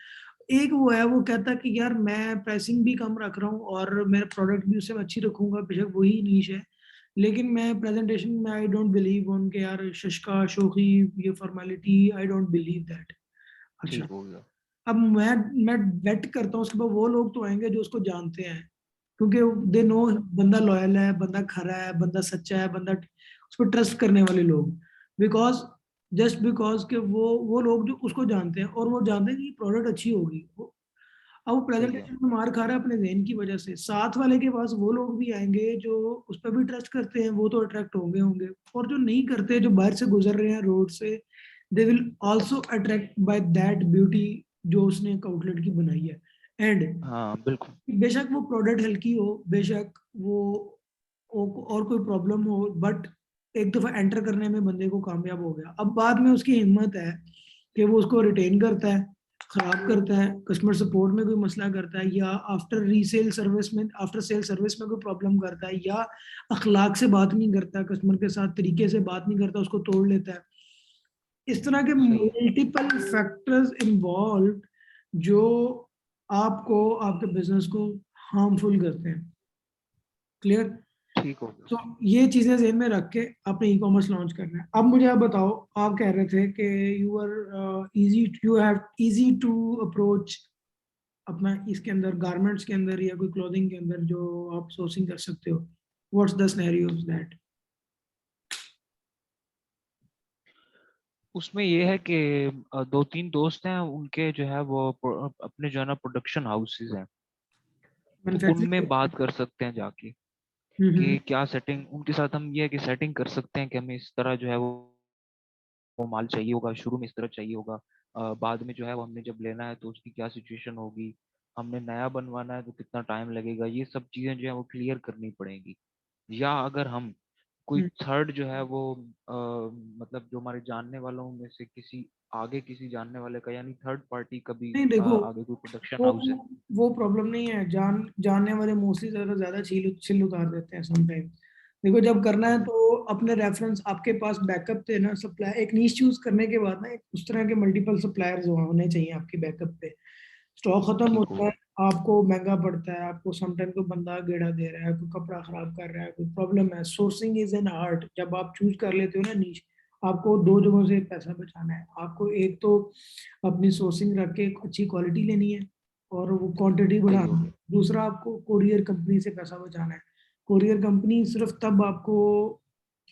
एक वो है, वो कहता है कि यार मैं प्राइसिंग भी कम रख रहा हूँ और मेरा प्रोडक्ट भी उससे अच्छी रखूंगा, बेशक वही नीश है, लेकिन मैं प्रेजेंटेशन में आई डोंट बिलीव उन के यार शशका शोखी, ये formality, I don't believe that. अच्छा, ठीक हो गया। अब मैं बेट करता हूँ उसके बाद वो लोग तो आएंगे जो उसको जानते हैं, क्योंकि दे नो बंदा लॉयल है, बंदा खरा है, बंदा सच्चा है, बंदा उस पर ट्रस्ट करने वाले लोग, बिकॉज जस्ट बिकॉज के वो लोग जो उसको जानते हैं और वो जानते हैं कि प्रोडक्ट अच्छी होगी, अब वो सही है। प्रेजेंटेशन में मार खा रहा है अपने जहन की वजह से, साथ वाले के पास वो लोग भी आएंगे जो उस पर भी ट्रस्ट करते हैं, वो तो अट्रैक्ट होंगे होंगे, और जो नहीं करते, जो बाहर से गुजर रहे हैं रोड से, they will also attract by that beauty जो उसने एक आउटलेट की बनाई है। एंड हाँ बिल्कुल। बेशक वो प्रोडक्ट हल्की हो, बेशक वो और कोई प्रॉब्लम हो, बट एक दफा एंटर करने में बंदे को कामयाब हो गया, अब बाद में उसकी हिम्मत है कि वो उसको रिटेन करता है, खराब करता है, कस्टमर सपोर्ट में कोई मसला करता है, या आफ्टर रीसेल सर्विस में, आफ्टर सेल सर्विस में कोई प्रॉब्लम करता है, या अखलाक से बात नहीं करता, कस्टमर के साथ तरीके से बात नहीं करता, उसको तोड़ लेता है। इस तरह के सही है। मल्टीपल फैक्टर्स इन्वॉल्व जो आपको, आपके बिजनेस को हार्मफुल करते हैं। क्लियर। ठीक हो गया। तो ये चीजें ज़हन में रख के आपने ई कॉमर्स लॉन्च करना है। अब मुझे आप बताओ, आप कह रहे थे कि you are easy, you have easy to approach अपना इसके अंदर, गारमेंट्स के अंदर या कोई क्लोथिंग के अंदर जो आप सोर्सिंग कर सकते हो, what's the scenario of that. उसमें ये है कि दो तीन दोस्त हैं उनके जो है वो अपने जो है ना प्रोडक्शन हाउसेज हैं, तो उनमें मैन्युफैक्चरिंग। बात कर सकते हैं जाके हम्म। कि क्या सेटिंग उनके साथ हम ये है कि सेटिंग कर सकते हैं कि हमें इस तरह जो है वो माल चाहिए होगा, शुरू में इस तरह चाहिए होगा, बाद में जो है वो हमने जब लेना है तो उसकी क्या सिचुएशन होगी, हमने नया बनवाना है तो कितना टाइम लगेगा, ये सब चीजें जो है वो क्लियर करनी पड़ेंगी। या अगर हम कोई हम्म। थर्ड जो है वो मतलब जो हमारे जानने वालों में से किसी आगे किसी जानने वाले का, यानी थर्ड पार्टी कभी नहीं देखो, आगे कोई प्रोडक्शन वो हाउस है। वो प्रॉब्लम नहीं है, जानने वाले मोस्टली ज्यादा ज्यादा छील उतार देते हैं समटाइम। देखो, जब करना है हम्म, तो अपने रेफरेंस, आपके पास बैकअप थे ना सप्लाई, एक नीश चूज करने के बाद ना एक उस तरह के मल्टीपल सप्लायर्स होने चाहिए आपकी बैकअप पे। स्टॉक खत्म ठीक हो होता है, गया। आपको महंगा पड़ता है, आपको समटाइम कोई बंदा गेड़ा दे रहा है, कोई कपड़ा खराब कर रहा है, कोई प्रॉब्लम है, सोर्सिंग इज एन आर्ट। जब आप चूज कर लेते हो ना नीश, आपको दो जगहों से पैसा बचाना है, आपको एक तो अपनी सोर्सिंग रख के एक अच्छी क्वालिटी लेनी है और वो क्वांटिटी सही हो बढ़ानी है, गया। दूसरा आपको कोरियर कंपनी से पैसा बचाना है। कोरियर कंपनी सिर्फ तब आपको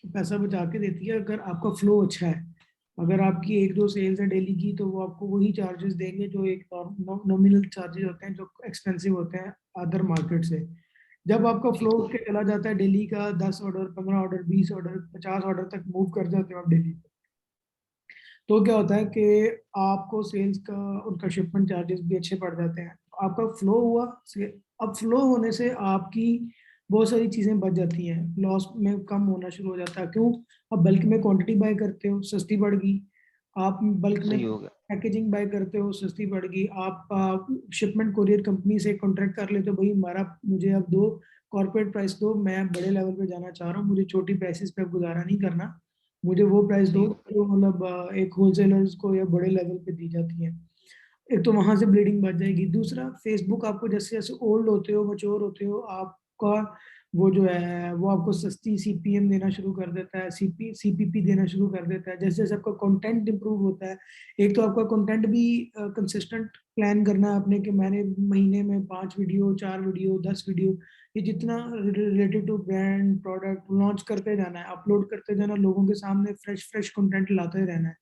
पैसा बचा के देती है अगर आपका फ्लो अच्छा है। अगर आपकी 1 2 सेल्स है डेली की, तो वो आपको वही चार्जेस देंगे जो एक नॉमिनल चार्जेस होते हैं जो एक्सपेंसिव होते हैं अदर मार्केट से। जब आपका फ्लो ठीक हो उठ के गया। चला जाता है डेली का 10 ऑर्डर, 15 ऑर्डर, 20 ऑर्डर, 50 ऑर्डर तक मूव कर जाते हो आप डेली, तो क्या होता है कि आपको सेल्स का, उनका शिपमेंट चार्जेस भी अच्छे पड़ जाते हैं, तो आपका फ्लो हुआ अब फ्लो होने से आपकी बहुत सारी चीजें बच जाती हैं, लॉस में कम होना शुरू हो जाता है। क्यों? अब बल्क में क्वांटिटी बाय करते हो, सस्ती पड़ गई, आप बल्क में सही हो गया। पैकेजिंग बाय करते हो, सस्ती पड़ गई, आप शिपमेंट कोरियर कंपनी से कॉन्ट्रैक्ट कर लेते हो, भाई हमारा मुझे अब दो कॉर्पोरेट प्राइस दो, मैं बड़े लेवल पे जाना चाह रहा हूँ, मुझे छोटी प्राइसेस पे अब गुजारा नहीं करना, मुझे वो प्राइस सही दो हो गया। जो मतलब एक होलसेलर्स को या बड़े लेवल पे दी जाती है। एक तो वहां से ब्लीडिंग बढ़ जाएगी। दूसरा, फेसबुक आपको जैसे जैसे ओल्ड होते हो, मच्योर होते हो, आपका वो जो है वो आपको सस्ती सीपीएम देना शुरू कर देता है, सीपीपी देना शुरू कर देता है, जैसे जैसे आपका कंटेंट इंप्रूव होता है। एक तो आपका कंटेंट भी कंसिस्टेंट प्लान करना है आपने, कि मैंने महीने में 5 वीडियो, 4 वीडियो, 10 वीडियो, ये जितना related to brand product launch करते जाना है, अपलोड करते जाना, लोगों के सामने फ्रेश फ्रेश कंटेंट लाते रहना है।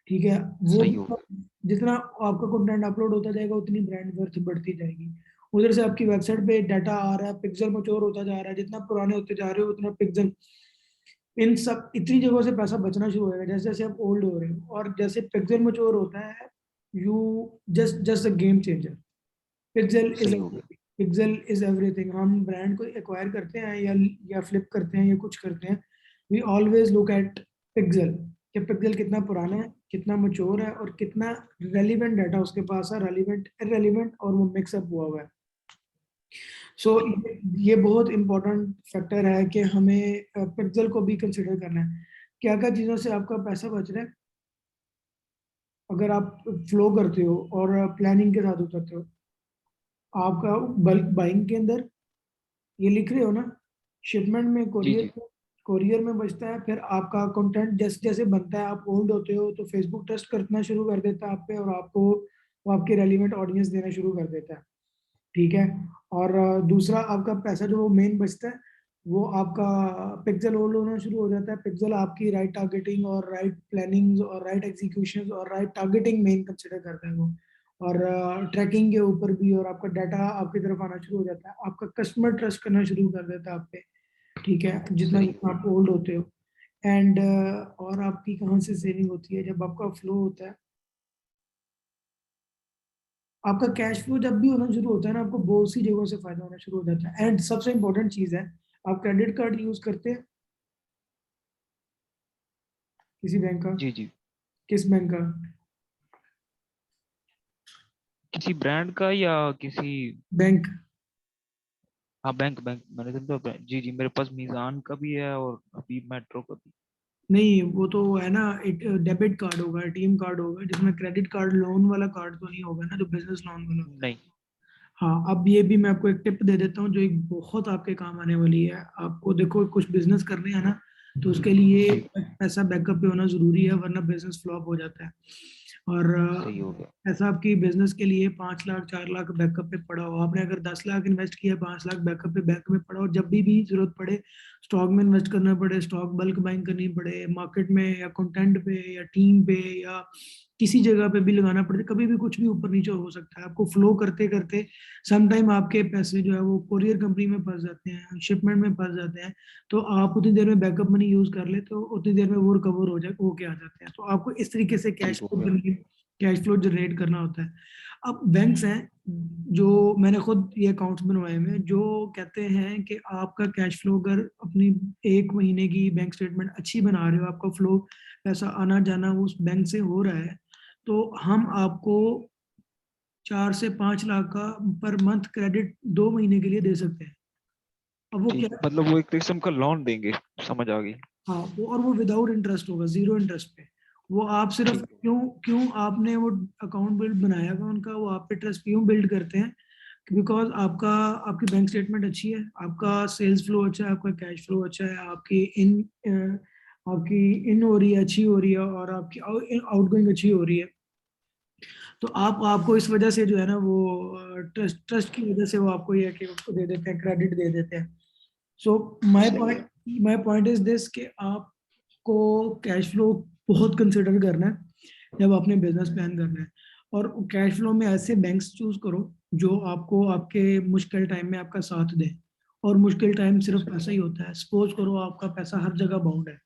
ठीक है, वो सही हो गया। जितना आपका कंटेंट अपलोड होता जाएगा उतनी ब्रांड वर्थ बढ़ती जाएगी। उधर से आपकी वेबसाइट पे डाटा आ रहा है, पिक्सल मच्योर होता जा रहा है, जितना पुराने होते जा रहे हो उतना पिक्सल, इन सब इतनी जगहों से पैसा बचना शुरू होएगा जैसे जैसे आप ओल्ड हो रहे हो। और जैसे पिक्सल मच्योर होता है, you just just a game changer. Pixel is सही हो गया। Pixel is everything. हम ब्रांड को एक्वायर करते हैं या फ्लिप करते हैं या कुछ करते हैं, we always look at pixel, कि पिक्सल कितना पुराना है, कितना मच्योर है, और कितना रेलिवेंट डाटा उसके पास है, रेलिवेंट इरेलीवेंट, और वो मिक्सअप हुआ हुआ है। सो सही हो ये बहुत इंपॉर्टेंट फैक्टर है कि हमें पिक्सल को भी कंसिडर करना है। क्या क्या चीज़ों से आपका पैसा बच रहा है अगर आप फ्लो करते हो और प्लानिंग के साथ उतरते हो। आपका बल्क बाइंग के अंदर ये लिख रहे हो ना, शिपमेंट में, जी जी। कोरियर में बचता है। फिर आपका कंटेंट जैसे जैसे बनता है, आप ओल्ड होते हो तो फेसबुक ट्रस्ट करना शुरू कर देता है आप पे, और आपको वो आपके रेलिवेंट ऑडियंस देना शुरू कर देता है। ठीक है। और दूसरा, आपका पैसा जो वो मेन बचता है, वो आपका पिक्सल होल्ड होना शुरू हो जाता है। पिक्सल आपकी राइट टारगेटिंग और राइट प्लानिंग और राइट एग्जीक्यूशन और राइट टारगेटिंग मेन कंसिडर करता है वो। और ट्रैकिंग के ऊपर भी, और आपका डाटा आपकी तरफ आना शुरू हो जाता है, आपका कस्टमर ट्रस्ट करना शुरू कर देता है आप पे। ठीक है, जितना सही हो जितना आप ओल्ड होते हो। एंड और आपकी कहाँ से सेविंग होती है, जब आपका फ्लो होता है, आपका कैश फ्लो जब भी होना शुरू होता है ना, आपको बहुत सी जगहों से फायदा होना शुरू हो जाता है। एंड सबसे इंपॉर्टेंट चीज है, आप क्रेडिट कार्ड यूज करते हैं किसी बैंक का? जी जी। किस बैंक का? किसी ब्रांड का या किसी? बैंक। हाँ बैंक बैंक, मैंने समझा जी जी, मेरे पास मीज़ान का भी है और अभी मेट्रो का भी। नहीं, वो तो है ना, एक डेबिट कार्ड होगा, एटीएम कार्ड होगा, जिसमें क्रेडिट कार्ड, लोन वाला कार्ड तो नहीं होगा ना, जो बिजनेस लोन वाला होता है। नहीं। हाँ, अब ये भी मैं आपको एक टिप दे देता हूँ जो एक बहुत आपके काम आने वाली है। आपको देखो कुछ बिजनेस करने हैं ना, तो उसके लिए जी। पैसा बैकअप पे होना जरूरी है, वरना बिजनेस फ्लॉप हो जाता है। और सही हो गया। ऐसा आपकी बिजनेस के लिए 5 लाख 4 लाख बैकअप पे पड़ा हो, आपने अगर 10 लाख इन्वेस्ट किया, 5 लाख बैकअप पे बैंक में पड़ा हो, जब भी जरूरत पड़े, स्टॉक में इन्वेस्ट करना पड़े, स्टॉक बल्क बाइंग करनी पड़े, मार्केट में या कंटेंट पे या टीम पे या किसी जगह पे भी लगाना पड़े, कभी भी कुछ भी ऊपर नीचे हो सकता है। आपको फ्लो करते करते सम टाइम आपके पैसे जो है वो कोरियर कंपनी में फंस जाते हैं, शिपमेंट में फंस जाते हैं, तो आप उतनी देर में बैकअप मनी यूज कर ले, तो उतनी देर में वो रिकवर हो जाए, होके आ जाते हैं। तो आपको इस तरीके से ठीक हो गया। कैश फ्लो जनरेट करना होता है। अब बैंक्स हैं, जो मैंने खुद ये अकाउंट्स बनवाए हुए हैं, जो कहते हैं कि आपका कैश फ्लो अगर अपनी 1 महीने की बैंक स्टेटमेंट अच्छी बना रहे हो, आपका फ्लो, पैसा आना जाना उस बैंक से हो रहा है, तो हम आपको 4 से 5 लाख का पर मंथ क्रेडिट 2 महीने के लिए दे सकते हैं। अब वो ठीक, क्या, मतलब वो एक किस्म का लोन देंगे। समझ आ गई। हाँ वो, और वो विदाउट इंटरेस्ट होगा, जीरो इंटरेस्ट पे। वो आप सिर्फ ठीक है। क्यों क्यों आपने वो अकाउंट बिल्ड बनाया हुआ उनका, वो आप पे ट्रस्ट क्यों बिल्ड करते हैं, बिकॉज आपकी बैंक स्टेटमेंट अच्छी है, आपका सेल्स फ्लो अच्छा है, आपका कैश फ्लो अच्छा है, आपकी इन हो रही है, अच्छी हो रही है, और आपकी आउटगोइंग अच्छी हो रही है। तो आपको इस वजह से जो है ना वो ट्रस्ट ट्रस्ट की वजह से वो आपको ये कि उसको दे देते हैं, क्रेडिट दे देते हैं। सो सही है। माय पॉइंट इज दिस, कि आपको कैश फ्लो बहुत कंसिडर करना है जब आपने बिजनेस प्लान करना है। और कैश फ्लो में ऐसे बैंक्स चूज करो जो आपको आपके मुश्किल टाइम में आपका साथ दे। और मुश्किल टाइम सिर्फ सही। पैसा ही होता है। सपोज करो आपका पैसा हर जगह बाउंड है,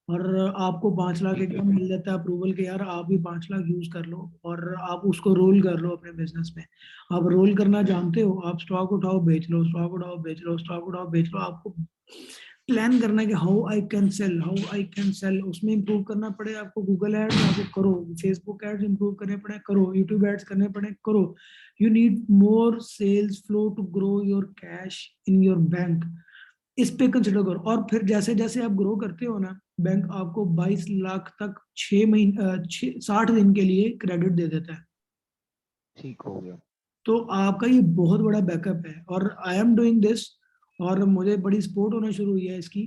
और आपको 5 लाख ठीक है। एकदम मिल जाता है अप्रूवल के, यार आप भी 5 लाख यूज कर लो और आप उसको रोल कर लो अपने बिजनेस में। आप रोल करना जानते हो, आप स्टॉक उठाओ बेच लो, स्टॉक उठाओ बेच लो, स्टॉक उठाओ बेच लो, आपको प्लान करना है कि हाउ आई कैन सेल, उसमें इंप्रूव करना पड़े आपको, गूगल एड्स आपको करो, फेसबुक एड्स इंप्रूव करने पड़े करो, यूट्यूब एड्स करने पड़े करो। You need more sales flow to grow your cash in your bank. इस पे कंसिडर करो। और फिर जैसे जैसे आप ग्रो करते हो ना, बैंक आपको 22 लाख तक 6 महीने 60 दिन के लिए क्रेडिट दे देता है। ठीक हो गया। तो आपका ये बहुत बड़ा बैकअप है। और आई एम डूइंग दिस, और मुझे बड़ी सपोर्ट होना शुरू हुई है इसकी।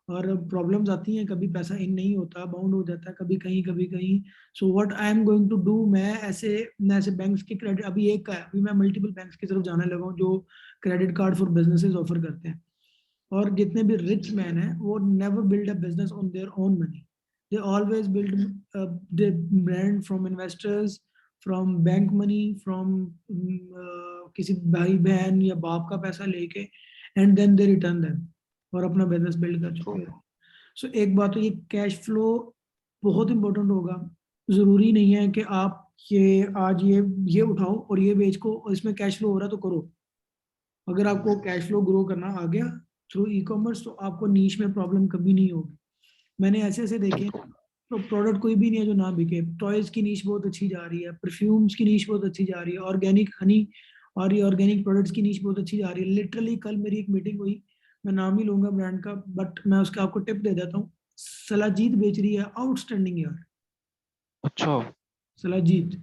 और प्रॉब्लम्स आती हैं, कभी पैसा इन नहीं होता, बाउंड हो जाता है कभी कहीं कभी कहीं। So what I am going to do, मैं ऐसे बैंक्स के क्रेडिट, अभी एक का है, अभी मैं मल्टीपल बैंक्स की तरफ जाने लगा हूँ जो credit card for businesses offer करते हैं। और जितने भी रिच मैन हैं वो never build a business on their own money, they always build the brand from investors, from bank money, from किसी भाई बहन या बाप का पैसा लेके, and then they return them और अपना बिजनेस बिल्ड कर चुके हैं। सो एक बात तो ये कैश फ्लो बहुत इंपॉर्टेंट होगा। जरूरी नहीं है कि आप ये आज ये उठाओ और ये बेच को और इसमें कैश फ्लो हो रहा है तो करो। अगर आपको कैश फ्लो ग्रो करना आ गया थ्रू ई कॉमर्स तो आपको नीश में प्रॉब्लम कभी नहीं होगी। मैंने ऐसे ऐसे देखे ठीक हैं, हो तो प्रोडक्ट कोई भी नहीं है जो ना बिके। टॉयज की नीश बहुत अच्छी जा रही है, परफ्यूम्स की नीश बहुत अच्छी जा रही है, ऑर्गेनिक हनी और ये ऑर्गेनिक प्रोडक्ट्स की नीश बहुत अच्छी जा रही है। लिटरली कल मेरी एक मीटिंग हुई, मैं नाम ही लूंगा ब्रांड का, बट मैं उसका आपको टिप दे देता हूँ। सलाजीत बेच रही है, आउटस्टैंडिंग यार। अच्छा। सलाजीत,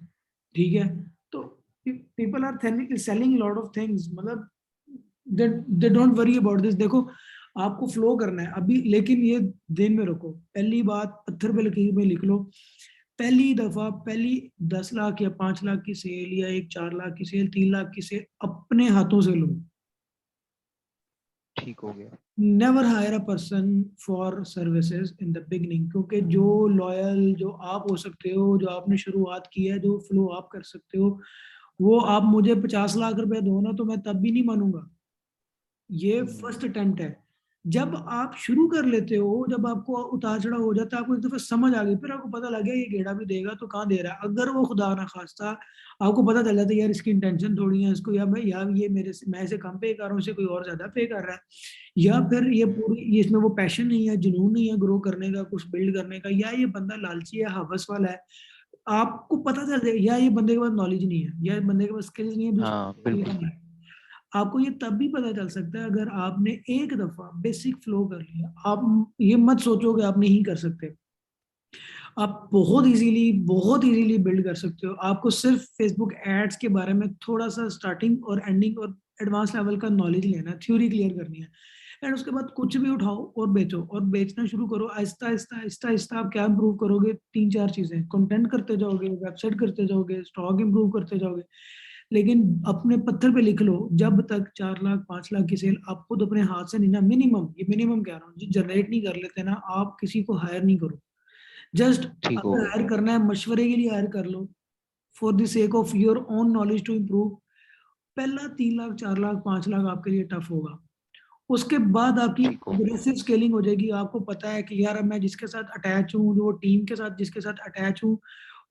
ठीक है। तो people are selling lot of things, मतलब they they don't worry about this. देखो आपको फ्लो करना है अभी, लेकिन ये दिन में रखो। पहली बात पत्थर पे लकीर में लिख लो, पहली दफा पहली 10 लाख या 5 लाख की सेल या एक 4 लाख की सेल 3 लाख की सेल अपने हाथों से लो। ठीक हो गया। Never higher a person for services in the beginning, क्योंकि जो लॉयल जो आप हो सकते हो, जो आपने शुरुआत की है, जो फ्लो आप कर सकते हो, वो आप मुझे 50 लाख रुपए दो ना तो मैं तब भी नहीं मानूंगा। ये फर्स्ट हम्म। अटेम्प्ट है। जब आप शुरू कर लेते हो, जब आपको उतार चढ़ाव हो जाता है, आपको एक दफा समझ आ गई, फिर आपको पता लग गया ये गेड़ा भी देगा तो कहाँ दे रहा है। अगर वो खुदा ना खास्ता आपको पता चल जाता है यार इसकी इंटेंशन थोड़ी है, इसको या मैं या ये मेरे से मैं इसे कम पे कर रहा हूँ, इसे कोई और ज्यादा पे कर रहा है, या फिर ये हम्म। पूरी ये इसमें वो पैशन नहीं है, जुनून नहीं है ग्रो करने का, कुछ बिल्ड करने का, या ये बंदा लालची है, हवस वाला है, आपको पता चल जाएगा। या ये बंदे के पास नॉलेज नहीं है, या बंदे के पास स्किल्स नहीं है, भी हाँ उसको बिल्कुल। नहीं है। आपको ये तब भी पता चल सकता है अगर आपने एक दफा बेसिक फ्लो कर लिया। आप ये मत सोचो कि आप नहीं कर सकते, आप बहुत इजीली बिल्ड कर सकते हो। आपको सिर्फ फेसबुक एड्स के बारे में थोड़ा सा स्टार्टिंग और एंडिंग और एडवांस लेवल का नॉलेज लेना है, थ्योरी क्लियर करनी है। एंड उसके बाद कुछ भी उठाओ और बेचो, और बेचना शुरू करो। आहिस्ता आहिस्ता आहिस्ता आहिस्ता आप क्या इंप्रूव करोगे? 3 4 चीजें, कंटेंट करते जाओगे, वेबसाइट करते जाओगे, स्टॉक इंप्रूव करते जाओगे। लेकिन अपने पत्थर पे लिख लो, जब तक 4 लाख 5 लाख की सेल आप खुद अपने हाथ से नहीं ना, मिनिमम, ये मिनिमम कह रहा हूँ, जनरेट नहीं कर लेते ना, आप किसी को हायर नहीं करो। जस्ट ठीक हो अगर गया। हायर करना है मशवरे के लिए हायर कर लो, for the sake of your own knowledge to improve. पहला 3 लाख 4 लाख 5 लाख आपके लिए टफ होगा। उसके बाद आपकी ठीक हो गया। अग्रेसिव स्केलिंग हो जाएगी। आपको पता है कि यार अब मैं जिसके साथ अटैच हूँ, जो टीम के साथ जिसके साथ अटैच हूँ,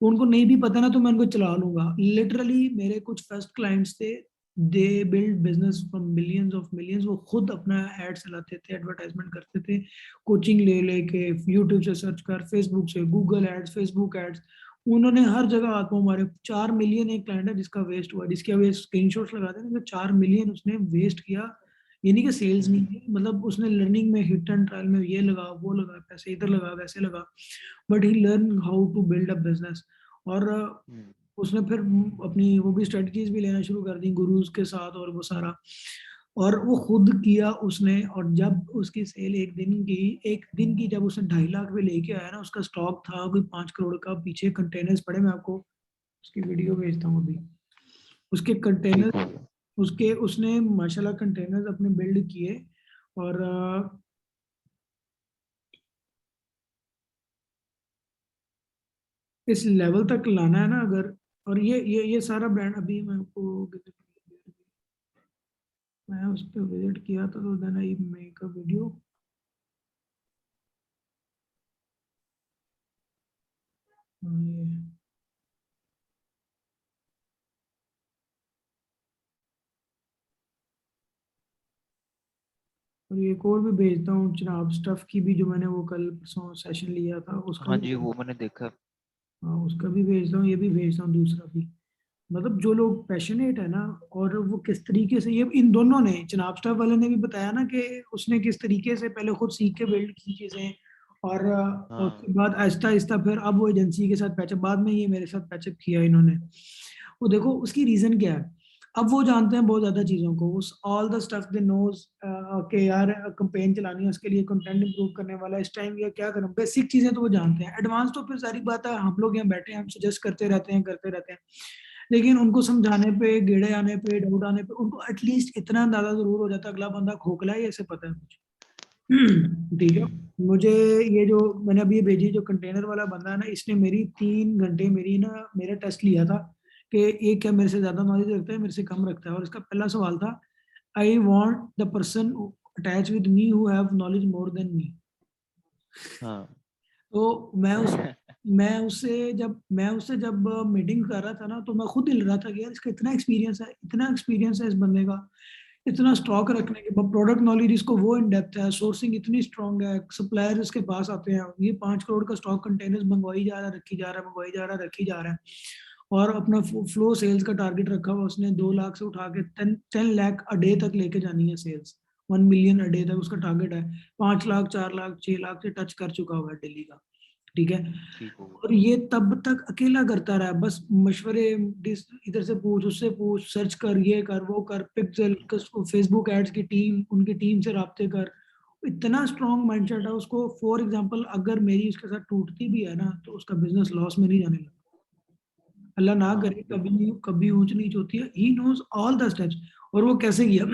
उनको नहीं भी पता ना तो मैं उनको चला लूंगा। लिटरली मेरे कुछ फर्स्ट क्लाइंट्स थे, they build business from millions of millions. वो खुद अपना एड चलाते थे, एडवर्टाइजमेंट करते थे, कोचिंग ले लेके, यूट्यूब से सर्च कर, फेसबुक से, गूगल एड्स, फेसबुक एड्स, उन्होंने हर जगह हाथ पांव मारे। 4 मिलियन एक क्लाइंट है जिसका वेस्ट हुआ, जिसके अभी स्क्रीनशॉट्स लगाते हैं, 4 मिलियन उसने वेस्ट किया। ये नहीं कि सेल्स नहीं हम्म। है, मतलब उसने लर्निंग में, हिट एंड ट्रायल में ये लगा वो लगा, पैसे इधर लगा वैसे लगा, but he learn how to build a business. और हम्म। उसने फिर अपनी वो भी स्ट्रेटजीज भी लेना शुरू कर दी गुरुज के साथ और वो सारा, और वो खुद किया उसने। और जब उसकी सेल एक दिन की जब उसने 2.5 लाख पे लेके आया ना, उसका स्टॉक था कोई 5 करोड़ का, पीछे कंटेनर्स पड़े, मैं आपको उसकी वीडियो भेजता हूँ अभी। उसके कंटेनर, ठीक हो गया। उसके उसने माशाल्लाह कंटेनर्स अपने बिल्ड किए। और इस लेवल तक लाना है ना अगर, और ये सारा ब्रांड अभी मैं आपको, मैं उस पर विजिट किया था तो then I make a video. ये और एक और भी भेजता हूँ जनाब, स्टफ की भी, जो मैंने वो कल परसों सेशन लिया था उसका हाँ भी। जी, वो मैंने देखा। हाँ, उसका भी भेजता हूँ, ये भी भेजता हूँ दूसरा भी। मतलब जो लोग पैशनेट है ना, और वो किस तरीके से, ये इन दोनों ने, जनाब स्टाफ वाले ने भी बताया ना कि उसने किस तरीके से पहले खुद सीख के बिल्ड की चीजें, और हाँ। उसके बाद आहिस्ता आहिस्ता फिर अब वो एजेंसी के साथ पैचअप, बाद में ये मेरे साथ पैचअप किया इन्होंने। वो देखो उसकी रीजन क्या है। अब वो जानते हैं बहुत ज्यादा चीजों को, उस all the stuff they knows के यार कंपेन चलानी है, उसके लिए कंटेंट इंप्रूव करने वाला है, इस टाइम ये क्या करूं, बेसिक चीजें तो वो जानते हैं। एडवांस तो फिर सारी बात है, हम लोग यहाँ बैठे हैं, हम सजेस्ट करते रहते हैं, करते रहते हैं। लेकिन उनको समझाने पे, गेड़े आने पे, डाउट आने पे, उनको एटलीस्ट इतना अंदाजा जरूर हो जाता है अगला बंदा खोखला है, ये इसे पता है कुछ। ठीक है। हम्म। मुझे ये जो मैंने अभी ये भेजी, जो कंटेनर वाला बंदा है ना, इसने मेरी 3 घंटे मेरी ना मेरा टेस्ट लिया था कि ये क्या मेरे से ज्यादा नॉलेज रखता है, मेरे से कम रखता है। और इसका पहला सवाल था, I want the person attach with me who have knowledge more than me. हाँ। तो मैं उससे जब मीटिंग कर रहा था ना, तो मैं खुद हिल रहा था कि यार इसका इतना एक्सपीरियंस है, इतना एक्सपीरियंस है इस बंदे का, इतना स्टॉक रखने के बाद, प्रोडक्ट नॉलेज इसको वो इन डेप्थ है, सोर्सिंग इतनी स्ट्रांग है, सप्लायर इसके पास आते हैं, ये 5 करोड़ का स्टॉक कंटेनर्स मंगवाई जा रहा है, रखी जा रहा है, मंगवाई जा रहा है, रखी जा रहा है। और अपना फ्लो सेल्स का टारगेट रखा हुआ उसने, 2 लाख से उठा के 10 लाख अ डे तक लेके जानी है सेल्स, 1 मिलियन अ डे तक उसका टारगेट है। 5 लाख, 4 लाख, 6 लाख से टच कर चुका हुआ है डेली का। ठीक है। ठीक हो गया। और ये तब तक अकेला करता रहा, बस मशवरे, इधर से पूछ, उससे पूछ, सर्च कर, ये कर, वो कर, पिक्सल, फेसबुक एड्स की टीम, उनकी टीम से राब्ते कर। इतना स्ट्रॉन्ग माइंडसेट है उसको। फॉर एग्जांपल, अगर मेरी उसके साथ टूटती भी है ना, तो उसका बिजनेस लॉस में नहीं जाने लगा। अल्लाह ना हाँ करे, कभी बिल्कुल। नहीं, कभी ऊंच नीच होती है। He knows all the steps. और वो कैसे किया?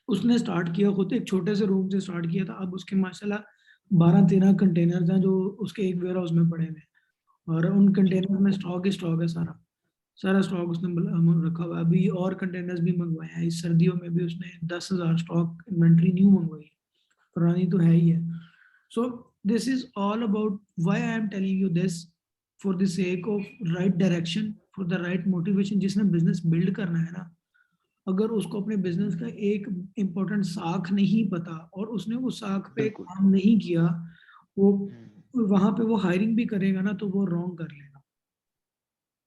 उसने स्टार्ट किया खुद, एक छोटे से रूम से स्टार्ट किया था, अब उसके माशाल्लाह 12-13 कंटेनर हैं जो उसके एक वेयर हाउस में पड़े हुए हैं। और उन ठीक कंटेनर हो में गया। स्टॉक ही स्टॉक है सारा। सारा स्टॉक उसने रखा हुआ है। अभी और कंटेनर्स भी मंगवाए हैं, इस सर्दियों में भी उसने 10,000 स्टॉक इन्वेंट्री न्यू मंगवाई है, पुरानी तो है ही है। So this is all about why I am telling you this, for the sake of right direction, for the right motivation. जिसने बिजनेस बिल्ड करना है ना, अगर उसको अपने बिजनेस का एक इम्पोर्टेंट साख नहीं पता, और उसने उस साख पे बिल्कुल। काम नहीं किया, वो हम्म। वहां पे वो हायरिंग भी करेगा ना, तो वो रॉन्ग कर लेगा।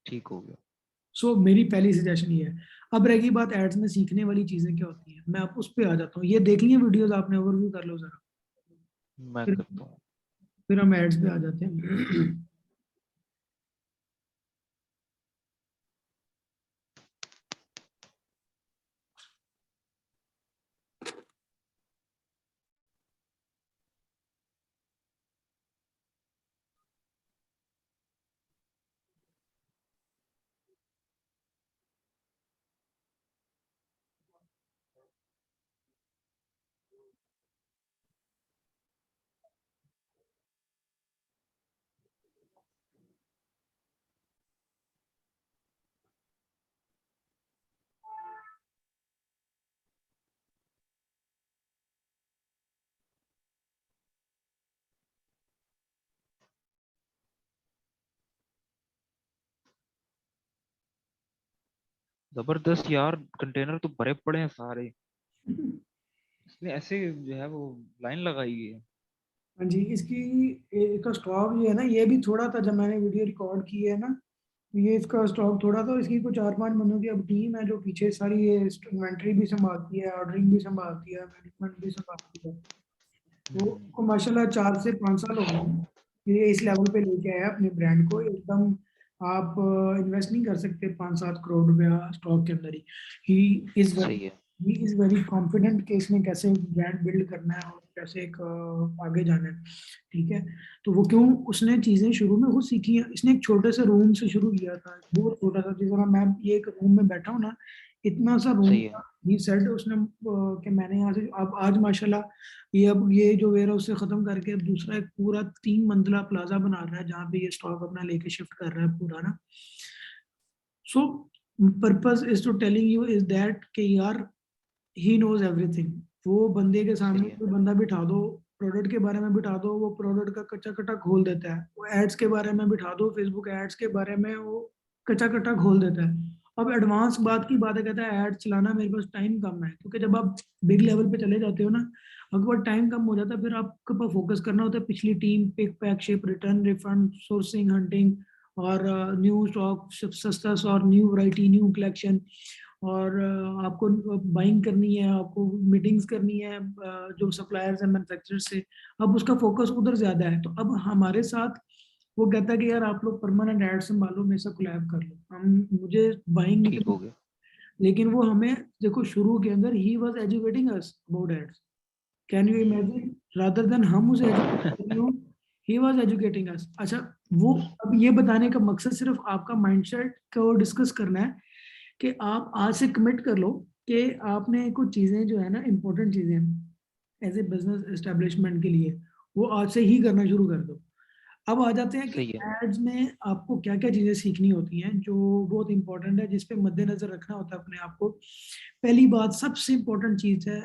ठीक हो गया। मेरी पहली सजेशन ये है। अब रहेगी बात एड्स में सीखने वाली चीजें क्या होती हैं, मैं आप उस पे आ जाता हूँ। ये देख लिए वीडियोस आपने, ओवरव्यू कर लो जरा। मैं फिर करता हूँ। फिर हम एड्स पे आ जाते हैं। जबरदस्त यार, कंटेनर तो भरे पड़े हैं सारे। इसने ऐसे जो है वो लाइन लगाई है। हाँ जी, इसकी इसका स्टॉक जो है ना, ये भी थोड़ा था जब मैंने वीडियो रिकॉर्ड की है ना, ये इसका स्टॉक थोड़ा था। इसकी कुछ 4-5 बंदों की अब टीम है जो पीछे सारी ये इन्वेंट्री भी संभालती है, ऑर्डरिंग भी संभालती है, मैनेजमेंट भी संभालती है। तो हम्म। उसको माशाल्लाह 4 से 5 साल हो गए हैं। ये इस लेवल पे लेके आया अपने ब्रांड को एकदम। आप इन्वेस्ट नहीं कर सकते 5-7 करोड़ रुपया स्टॉक के अंदर ही इज सही है। ही इज वेरी कॉन्फिडेंट कि इसने कैसे ब्रांड बिल्ड करना है और कैसे एक आगे जाना है। ठीक है। तो वो क्यों, उसने चीजें शुरू में खुद सीखी हैं। इसने एक छोटे से रूम से शुरू किया था, बहुत छोटा सा, जिस तरह मैं ये एक रूम में बैठा हूँ ना, इतना सा रूम सही था। है। ही सेड उसने कि मैंने यहाँ से, अब आज माशाल्लाह ये, अब ये जो वेयर हाउस से खत्म करके अब दूसरा एक पूरा 3 मंजिला प्लाजा बना रहा है, जहाँ पे ये स्टॉक अपना लेके शिफ्ट कर रहा है पूरा ना। So purpose is to telling you is that कि यार, ही नोज एवरीथिंग। वो बंदे के सामने सही है। कोई बंदा बिठा दो, प्रोडक्ट के बारे में बिठा दो, वो प्रोडक्ट का कच्चा कट्टा खोल देता है। वो एड्स के बारे में बिठा दो, फेसबुक एड्स के बारे में वो कच्चा कट्टा खोल देता है। अब एडवांस बात की बात है, कहता है ऐड चलाना मेरे पास टाइम कम है, क्योंकि जब आप बिग लेवल पे चले जाते हो ना, आपके पास टाइम कम हो जाता है, फिर आपके पास फोकस करना होता है पिछली team, pick pack ship return refund sourcing hunting और न्यू स्टॉक सस्ता और न्यू वैरायटी न्यू कलेक्शन, और आपको बाइंग करनी है, आपको मीटिंग्स करनी है जो सप्लायर्स हैं मैन्युफैक्चरर से, अब उसका फोकस उधर ज्यादा है। तो अब हमारे साथ वो कहता है कि यार आप लोग परमानेंट एड संभालो, मेरे साथ कोलैब कर लो, हम मुझे बाइंग नहीं ठीक हो करनी। गया। लेकिन वो हमें, देखो शुरू के अंदर he was educating us about ads, can you imagine, rather than हम उसे एजुकेट कर रहे हो, ही वाज एजुकेटिंग अस। अच्छा, वो अब ये बताने का मकसद सिर्फ आपका माइंडसेट को डिस्कस करना है कि आप आज से कमिट कर लो कि आपने कुछ चीजें जो है ना इंपॉर्टेंट चीजें एज ए बिजनेस एस्टेब्लिशमेंट के लिए, वो आज से ही करना शुरू कर दो। अब आ जाते हैं कि सही है। एड्स में आपको क्या क्या चीजें सीखनी होती हैं जो बहुत इंपॉर्टेंट है, जिसपे मद्देनजर रखना होता है अपने आप को। पहली बात, सबसे इंपॉर्टेंट चीज है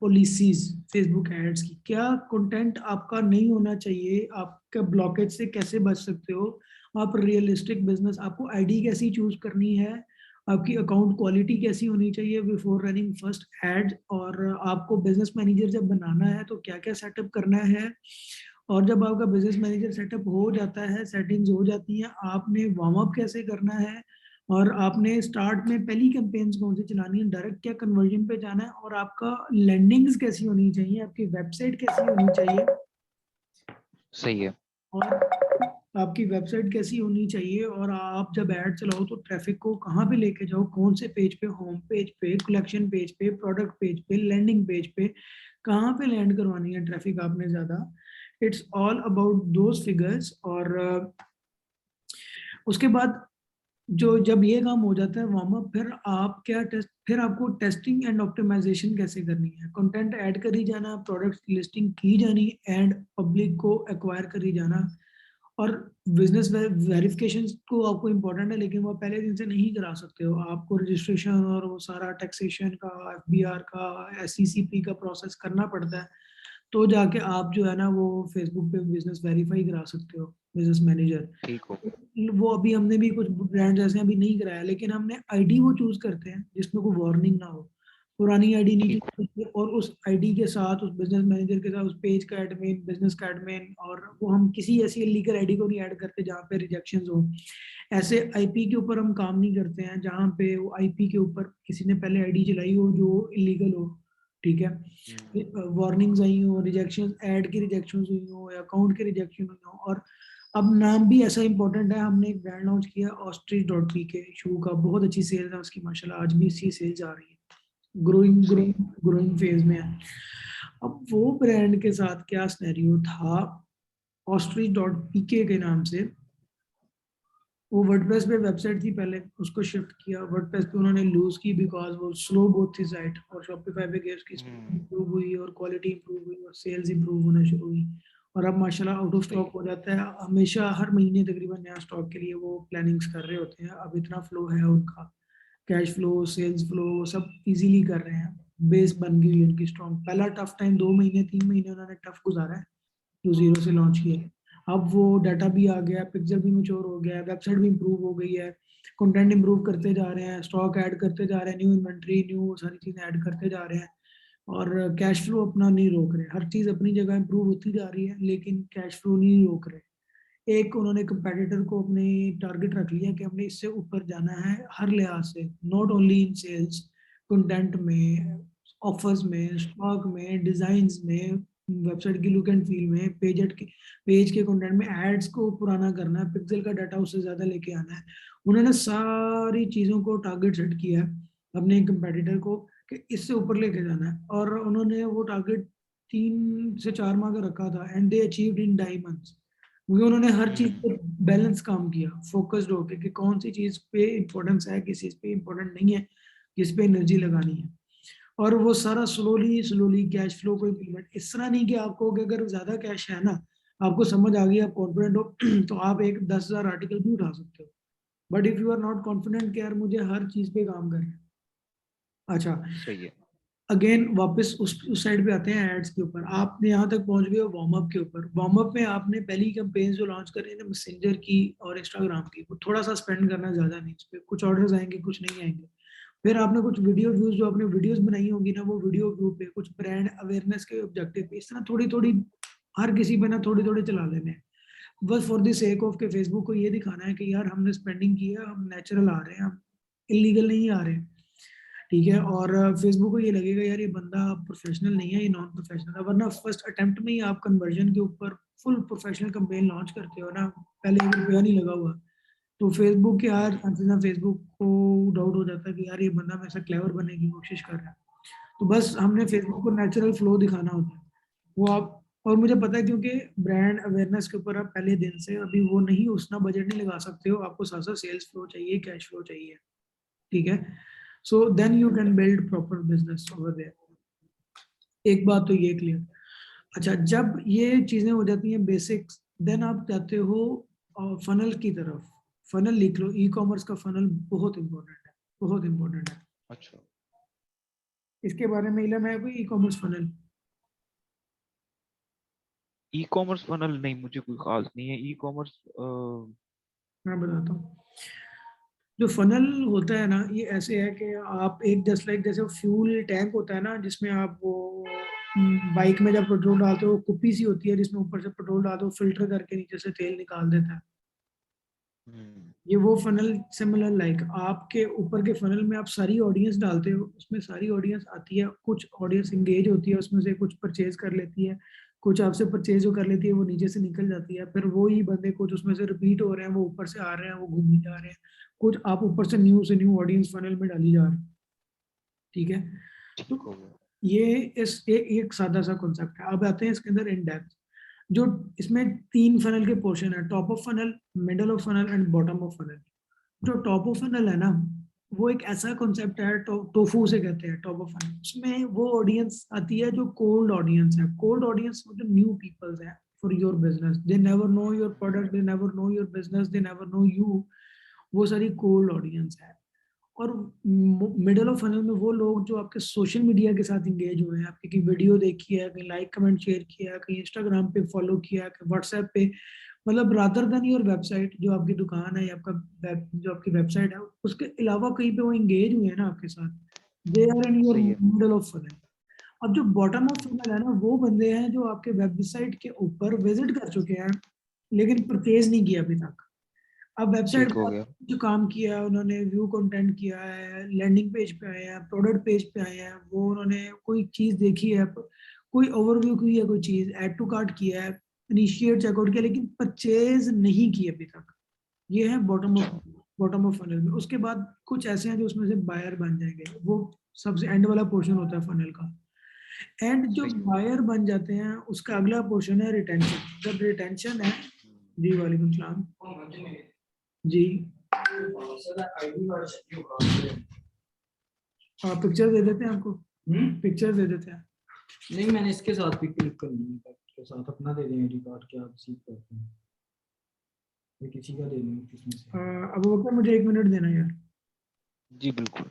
पॉलिसीज फेसबुक एड्स की, क्या कंटेंट आपका नहीं होना चाहिए, आपका ब्लॉकेज से कैसे बच सकते हो, आप रियलिस्टिक बिजनेस, आपको आईडी कैसी चूज करनी है, आपकी अकाउंट क्वालिटी कैसी होनी चाहिए बिफोर रनिंग फर्स्ट एड, और आपको बिजनेस मैनेजर जब बनाना है तो क्या क्या सेटअप करना है, और जब आपका बिजनेस मैनेजर सेटअप हो जाता है, सेटिंग्स हो जाती हैं, आपने वार्म अप कैसे करना है, और आपने स्टार्ट में पहली कैंपेन्स कौन सी चलानी है, डायरेक्ट क्या कन्वर्जन पे जाना है, और आपका लैंडिंग्स कैसी होनी चाहिए, आपकी वेबसाइट कैसी होनी चाहिए, सही है। और आपकी वेबसाइट कैसी होनी चाहिए, और आप जब ऐड चलाओ तो ट्रैफिक को कहाँ पे लेके जाओ, कौन से पेज पे, होम पेज पे, कलेक्शन पेज पे, प्रोडक्ट पेज पे, लैंडिंग पेज पे, कहाँ पे लैंड करवानी है ट्रैफिक आपने ज्यादा। It's all about those figures. और उसके बाद जो जब ये काम हो जाता है वार्म अप, फिर आप क्या टेस्ट, फिर आपको टेस्टिंग एंड ऑप्टिमाइजेशन कैसे करनी है, कंटेंट ऐड करी जाना, प्रोडक्ट लिस्टिंग की जानी, एंड पब्लिक को एक्वायर करी जाना, और बिजनेस वेरिफिकेशन को आपको इम्पोर्टेंट है, लेकिन वो पहले दिन से नहीं करा सकते हो, आपको रजिस्ट्रेशन और वो सारा टैक्सेशन का, एफबीआर का, एससीसीपी का प्रोसेस करना पड़ता है, तो जाके आप जो है ना वो फेसबुक पे बिजनेस वेरीफाई करा सकते हो, बिजनेस मैनेजर। ठीक हो गया। वो अभी हमने भी कुछ ब्रांड ऐसे अभी नहीं कराया, लेकिन हमने आईडी वो चूज करते हैं जिसमें कोई वार्निंग ना हो, पुरानी आईडी नहीं ठीक चूज हो। करते, और उस आईडी के साथ उस बिजनेस मैनेजर के साथ उस पेज का एडमिन, बिजनेस का एडमिन, और वो हम किसी ऐसी इलीगल आईडी को नहीं ऐड करते जहाँ पे रिजेक्शन हो। ऐसे आईपी के ऊपर हम काम नहीं करते हैं जहाँ पे वो आईपी के ऊपर किसी ने पहले आईडी चलाई हो जो इलीगल हो, ठीक है, हम्म। वार्निंग्स आई हो, रिजेक्शन, ऐड की रिजेक्शन हुई हो, या अकाउंट की रिजेक्शन हुई हो। और अब नाम भी ऐसा इंपॉर्टेंट है, हमने एक ब्रांड लॉन्च किया ऑस्ट्रिच डॉट पी के शू का, बहुत अच्छी सेल है उसकी माशाल्लाह, आज भी इसकी सेल जा रही है, ग्रोइंग सही है। ग्रोइंग ग्रोइंग फेज में है। अब वो ब्रांड के साथ क्या सिनेरियो था, ऑस्ट्रिच डॉट पीके के नाम से, वो वर्डप्रेस पे वेबसाइट थी पहले, उसको शिफ्ट किया वर्डप्रेस पे, उन्होंने लूज की बिकॉज वो स्लो बहुत थी साइट, और शॉपिफाई पे गए, उसकी स्पीड हम्म। इंप्रूव हुई और क्वालिटी इंप्रूव हुई और सेल्स इंप्रूव होना शुरू हुई, और अब माशाल्लाह आउट ऑफ सही स्टॉक है। हो जाता है हमेशा, हर महीने तकरीबन नया स्टॉक के लिए वो प्लानिंग्स कर रहे होते हैं, अब इतना फ्लो है उनका, कैश फ्लो, सेल्स फ्लो, सब इजीली कर रहे हैं, बेस बन गई उनकी स्ट्रॉन्ग। पहला टफ टाइम 2 महीने 3 महीने उन्होंने टफ गुजारा है जो जीरो से लॉन्च किया है, अब वो डाटा भी आ गया, पिक्चर भी मैच्योर हो गया है, वेबसाइट भी इंप्रूव हो गई है, कंटेंट इंप्रूव करते जा रहे हैं, स्टॉक ऐड करते जा रहे हैं, न्यू इन्वेंट्री न्यू सारी चीजें ऐड करते जा रहे हैं, और कैश फ्लो अपना नहीं रोक रहे, हर चीज अपनी जगह इंप्रूव होती जा रही है, लेकिन कैश फ्लो नहीं रोक रहे। एक उन्होंने कंपेटिटर को अपने टारगेट रख लिया कि हमने इससे ऊपर जाना है हर लिहाज से, not only in sales, content में, ऑफर्स में, स्टॉक में, डिजाइन में, वेबसाइट की लुक एंड फील में, पेज के कंटेंट में, एड्स को पुराना करना है, पिक्सल का डाटा उससे ज्यादा लेके आना है। उन्होंने सारी चीजों को टारगेट सेट किया है अपने कंपेटिटर को कि इससे ऊपर लेके जाना है, और उन्होंने वो टारगेट 3 से 4 माह का रखा था, and they achieved in 2.5 months, क्योंकि उन्होंने हर चीज हम्म। पे बैलेंस काम किया, फोकस्ड होके कि कौन सी चीज पे इंपॉर्टेंस है, किस चीज पे इंपॉर्टेंट नहीं है, किस पे एनर्जी लगानी है, और वो सारा स्लोली स्लोली कैश फ्लो को इम्प्लीमेंट, इस तरह नहीं कि आपको कि अगर ज्यादा कैश है ना, आपको समझ आ गई, आप कॉन्फिडेंट हो तो आप एक 10,000 आर्टिकल भी उठा सकते हो, but if you are not confident कि यार मुझे हर चीज पे काम करना है। अच्छा, सही है। अगेन वापस उस साइड पे आते हैं एड्स के ऊपर। आपने यहाँ तक पहुंच गए हो वार्म अप के ऊपर। वार्म अप में आपने पहली कैंपेन जो लॉन्च कर रही है ना मैसेंजर की और इंस्टाग्राम की, वो थोड़ा सा स्पेंड करना ज्यादा नहीं, इस पे कुछ ऑर्डर्स आएंगे कुछ नहीं आएंगे। फिर आपने कुछ वीडियो व्यूज, जो आपने वीडियोस बनाई होंगी ना, वो वीडियो व्यू पे कुछ ब्रांड अवेयरनेस के ऑब्जेक्टिव पे, इस तरह थोड़ी थोड़ी हर किसी पे ना थोड़ी थोड़ी चला लेने हैं, बस फॉर द सेक ऑफ के फेसबुक को ये दिखाना है कि यार हमने स्पेंडिंग की है, हम नेचुरल आ रहे हैं, हम इलीगल नहीं आ रहे हैं। ठीक है। और फेसबुक को ये लगेगा यार ये बंदा प्रोफेशनल नहीं है, ये नॉन प्रोफेशनल है, वरना फर्स्ट अटेम्प्ट में ही आप कन्वर्जन के ऊपर फुल प्रोफेशनल कंपेन लॉन्च करते हो ना, पहले एक रुपया नहीं लगा हुआ, तो फेसबुक के यार जी चांसेस ना, फेसबुक को डाउट हो जाता है कि यार ये बंदा मेरे से क्लेवर बनने की कोशिश कर रहा है। तो बस हमने जी फेसबुक को नेचुरल फ्लो दिखाना होता है, वो आप। और मुझे पता है क्योंकि ब्रांड अवेयरनेस के ऊपर आप पहले दिन से अभी वो नहीं, उतना बजट नहीं लगा सकते हो, आपको साथ साथ सेल्स फ्लो चाहिए, कैश फ्लो चाहिए। ठीक है। So then you can build proper business over there. एक बात तो ये क्लियर। अच्छा, जब ये चीजें हो जाती हैं बेसिक्स, देन आप जाते हो फनल की तरफ। फनल लिख लो, ई कॉमर्स का फनल बहुत इंपॉर्टेंट है, बहुत इंपॉर्टेंट है। अच्छा। इसके बारे में इलम है कोई, ई कॉमर्स फनल? ई कॉमर्स फनल नहीं, मुझे कोई खास नहीं है ई कॉमर्स। मैं बताता हूँ। जो फनल होता है ना, ये ऐसे है कि आप एक जस्ट लाइक जैसे फ्यूल टैंक होता है ना, जिसमें आप वो बाइक में जब पेट्रोल डालते हो, कुप्पी सी होती है जिसमें ऊपर से पेट्रोल डाल दो, फिल्टर करके नीचे से तेल निकाल देता है। हम्म। ये वो फनल सिमिलर लाइक आपके ऊपर के फनल में आप सारी ऑडियंस डालते हो, उसमें सारी ऑडियंस आती है, कुछ ऑडियंस इंगेज होती है उसमें से, कुछ परचेज कर लेती है, कुछ आपसे परचेज जो कर लेती है वो नीचे से निकल जाती है, फिर वो ही बंदे कुछ उसमें से रिपीट हो रहे हैं, वो ऊपर से आ रहे हैं, वो घूमने जा रहे हैं, कुछ आप ऊपर से न्यू ऑडियंस फनल में डाली जा रही है। ठीक है। तो ठीक हो गया। ये एक सादा सा कॉन्सेप्ट है। अब आते हैं इसके अंदर इन डेप्थ। जो इसमें तीन फनल के पोर्शन है, top of funnel, middle of funnel and bottom of funnel. जो टॉप ऑफ फनल है ना, वो एक ऐसा कॉन्सेप्ट है, टोफू से कहते हैं टॉप ऑफ फनल। उसमें वो ऑडियंस आती है जो कोल्ड ऑडियंस है। कोल्ड ऑडियंस जो न्यू पीपल्स है for your business, they never know your product, they never know your business, they never know you. वो सारी कोल्ड ऑडियंस है। और मिडल ऑफ फनल में वो लोग जो आपके सोशल मीडिया के साथ इंगेज हुए हैं, आपकी कहीं वीडियो देखी है, कहीं लाइक कमेंट शेयर किया है, कहीं इंस्टाग्राम पे फॉलो किया है, कहीं व्हाट्सएप पे, मतलब रादर देन योर वेबसाइट, जो आपकी दुकान है या आपका जो आपकी वेबसाइट है, उसके अलावा कहीं पे वो इंगेज हुए हैं ना आपके साथ, दे आर इन योर सही है। Middle of funnel. अब जो बॉटम ऑफ फनल है ना, वो बंदे हैं जो आपके वेबसाइट के ऊपर विजिट कर चुके हैं लेकिन परचेज नहीं किया अभी तक। अब वेबसाइट ठीक पे हो गया। जो काम किया है उन्होंने, व्यू कंटेंट किया है, लैंडिंग पेज पे आए हैं, प्रोडक्ट पेज पे आए हैं, वो उन्होंने कोई चीज देखी है, कोई ओवरव्यू की है, कोई चीज ऐड टू कार्ट किया है, इनिशिएट चेकआउट किया, लेकिन परचेज नहीं की अभी तक। ये है अच्छा। बॉटम ऑफ फनल में। उसके बाद कुछ ऐसे हैं जो उसमें से बायर बन जाएंगे, वो सबसे एंड वाला पोर्शन होता है फनल का। एंड जो सही है। बायर बन जाते हैं उसका अगला पोर्शन है रिटेंशन। जब रिटेंशन है, जी वालेकुम सलाम जी, हाँ पिक्चर दे देते हैं आपको, पिक्चर दे देते हैं। नहीं, मैंने इसके साथ भी क्लिक करनी है, इसके साथ अपना दे दें आईडी कार्ड, क्या आप रिसीव करते हैं, ये किसी का दे दें किसमें से। अब वो क्या, मुझे 1 मिनट देना यार। जी बिल्कुल।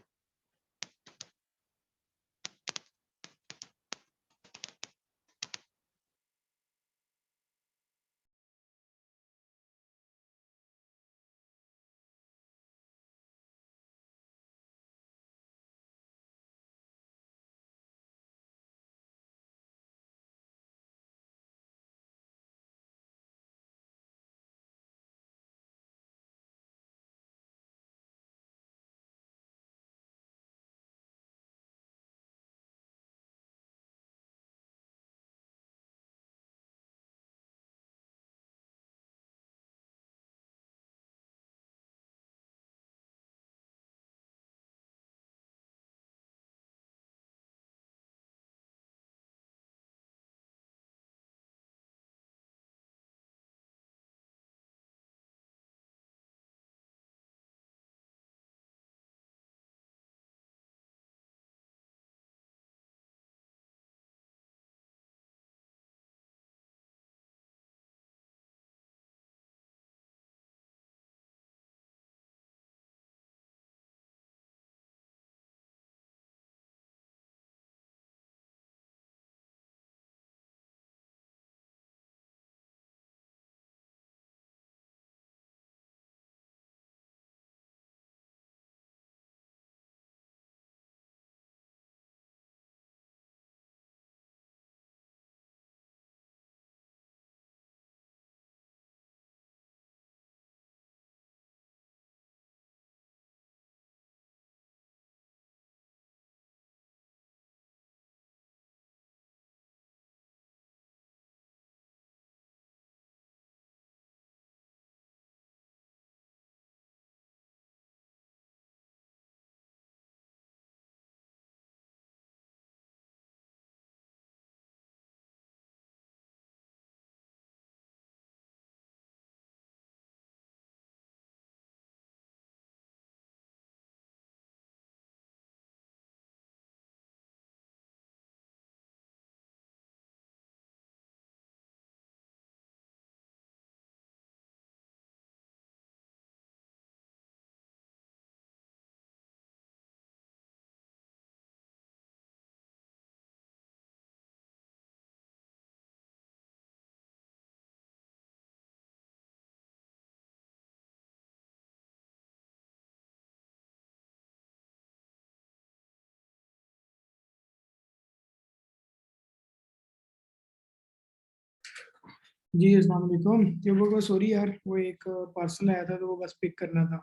जी अस्सलाम वालेकुम। क्यों को सॉरी यार, वो एक पार्सल आया था तो वो बस पिक करना था।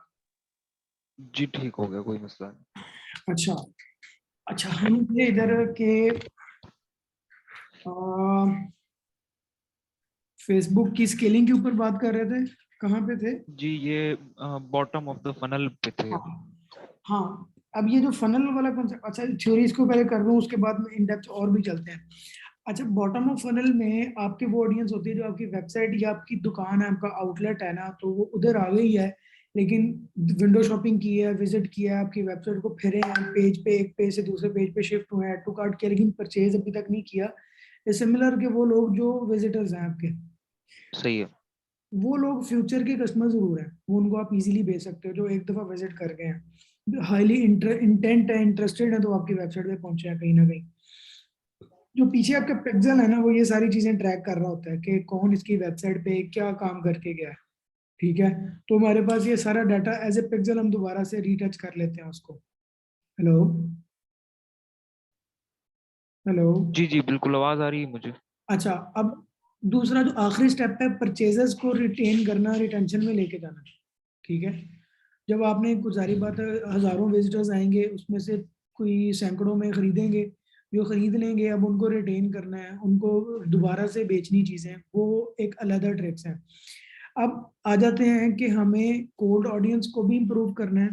जी ठीक हो गया, कोई मसला नहीं। अच्छा। अच्छा, हम थे इधर के फेसबुक की स्केलिंग के ऊपर बात कर रहे थे। कहाँ पे थे? जी ये बॉटम ऑफ द फनल पे थे हाँ। अभी। हाँ, अब ये जो फनल वाला कॉन्सेप्ट, अच्छा थ्योरी इसको पहले कर लूँ, उसके बाद में इन डेप्थ और भी चलते हैं। अच्छा, बॉटम ऑफ फनल में आपकी वो ऑडियंस होती है जो आपकी वेबसाइट या आपकी दुकान है, आपका आउटलेट है ना, तो वो उधर आ गई है, लेकिन विंडो शॉपिंग की है, विजिट किया है, आपकी वेबसाइट को फिरे हैं, पेज पे एक पेज से दूसरे पेज पे शिफ्ट हुए हैं, ऐड टू कार्ट किया, लेकिन परचेज अभी तक नहीं किया। सिमिलर के वो लोग जो विजिटर्स हैं आपके, सही है। वो लोग फ्यूचर के कस्टमर जरूर हैं, वो उनको आप इजीली भेज सकते हो जो एक दफा विजिट कर गए हैं, हाईली इंटेंट है, इंटरेस्टेड है, तो आपकी वेबसाइट पे पहुंचे हैं कहीं ना कहीं। जो पीछे आपका पिक्सल है ना, वो ये सारी चीजें ट्रैक कर रहा होता है कि कौन इसकी वेबसाइट पे क्या काम करके गया है। ठीक है, तो हमारे पास ये सारा डाटा एज ए पिक्सल हम दोबारा से रीटच कर लेते हैं उसको। हेलो। हेलो। जी जी बिल्कुल, आवाज आ रही है मुझे। अच्छा, अब दूसरा जो आखिरी स्टेप है, परचेजर्स को रिटेन करना, रिटेंशन में लेके जाना। ठीक है, जब आपने कुछ सारी बात है, हजारों विजिटर्स आएंगे, उसमें से कोई सैकड़ों में खरीदेंगे, जो खरीद लेंगे अब उनको रिटेन करना है, उनको दोबारा से बेचनी चीजें, वो एक अलग ट्रिक्स है। अब आ जाते हैं कि हमें कोल्ड ऑडियंस को भी इम्प्रूव करना है,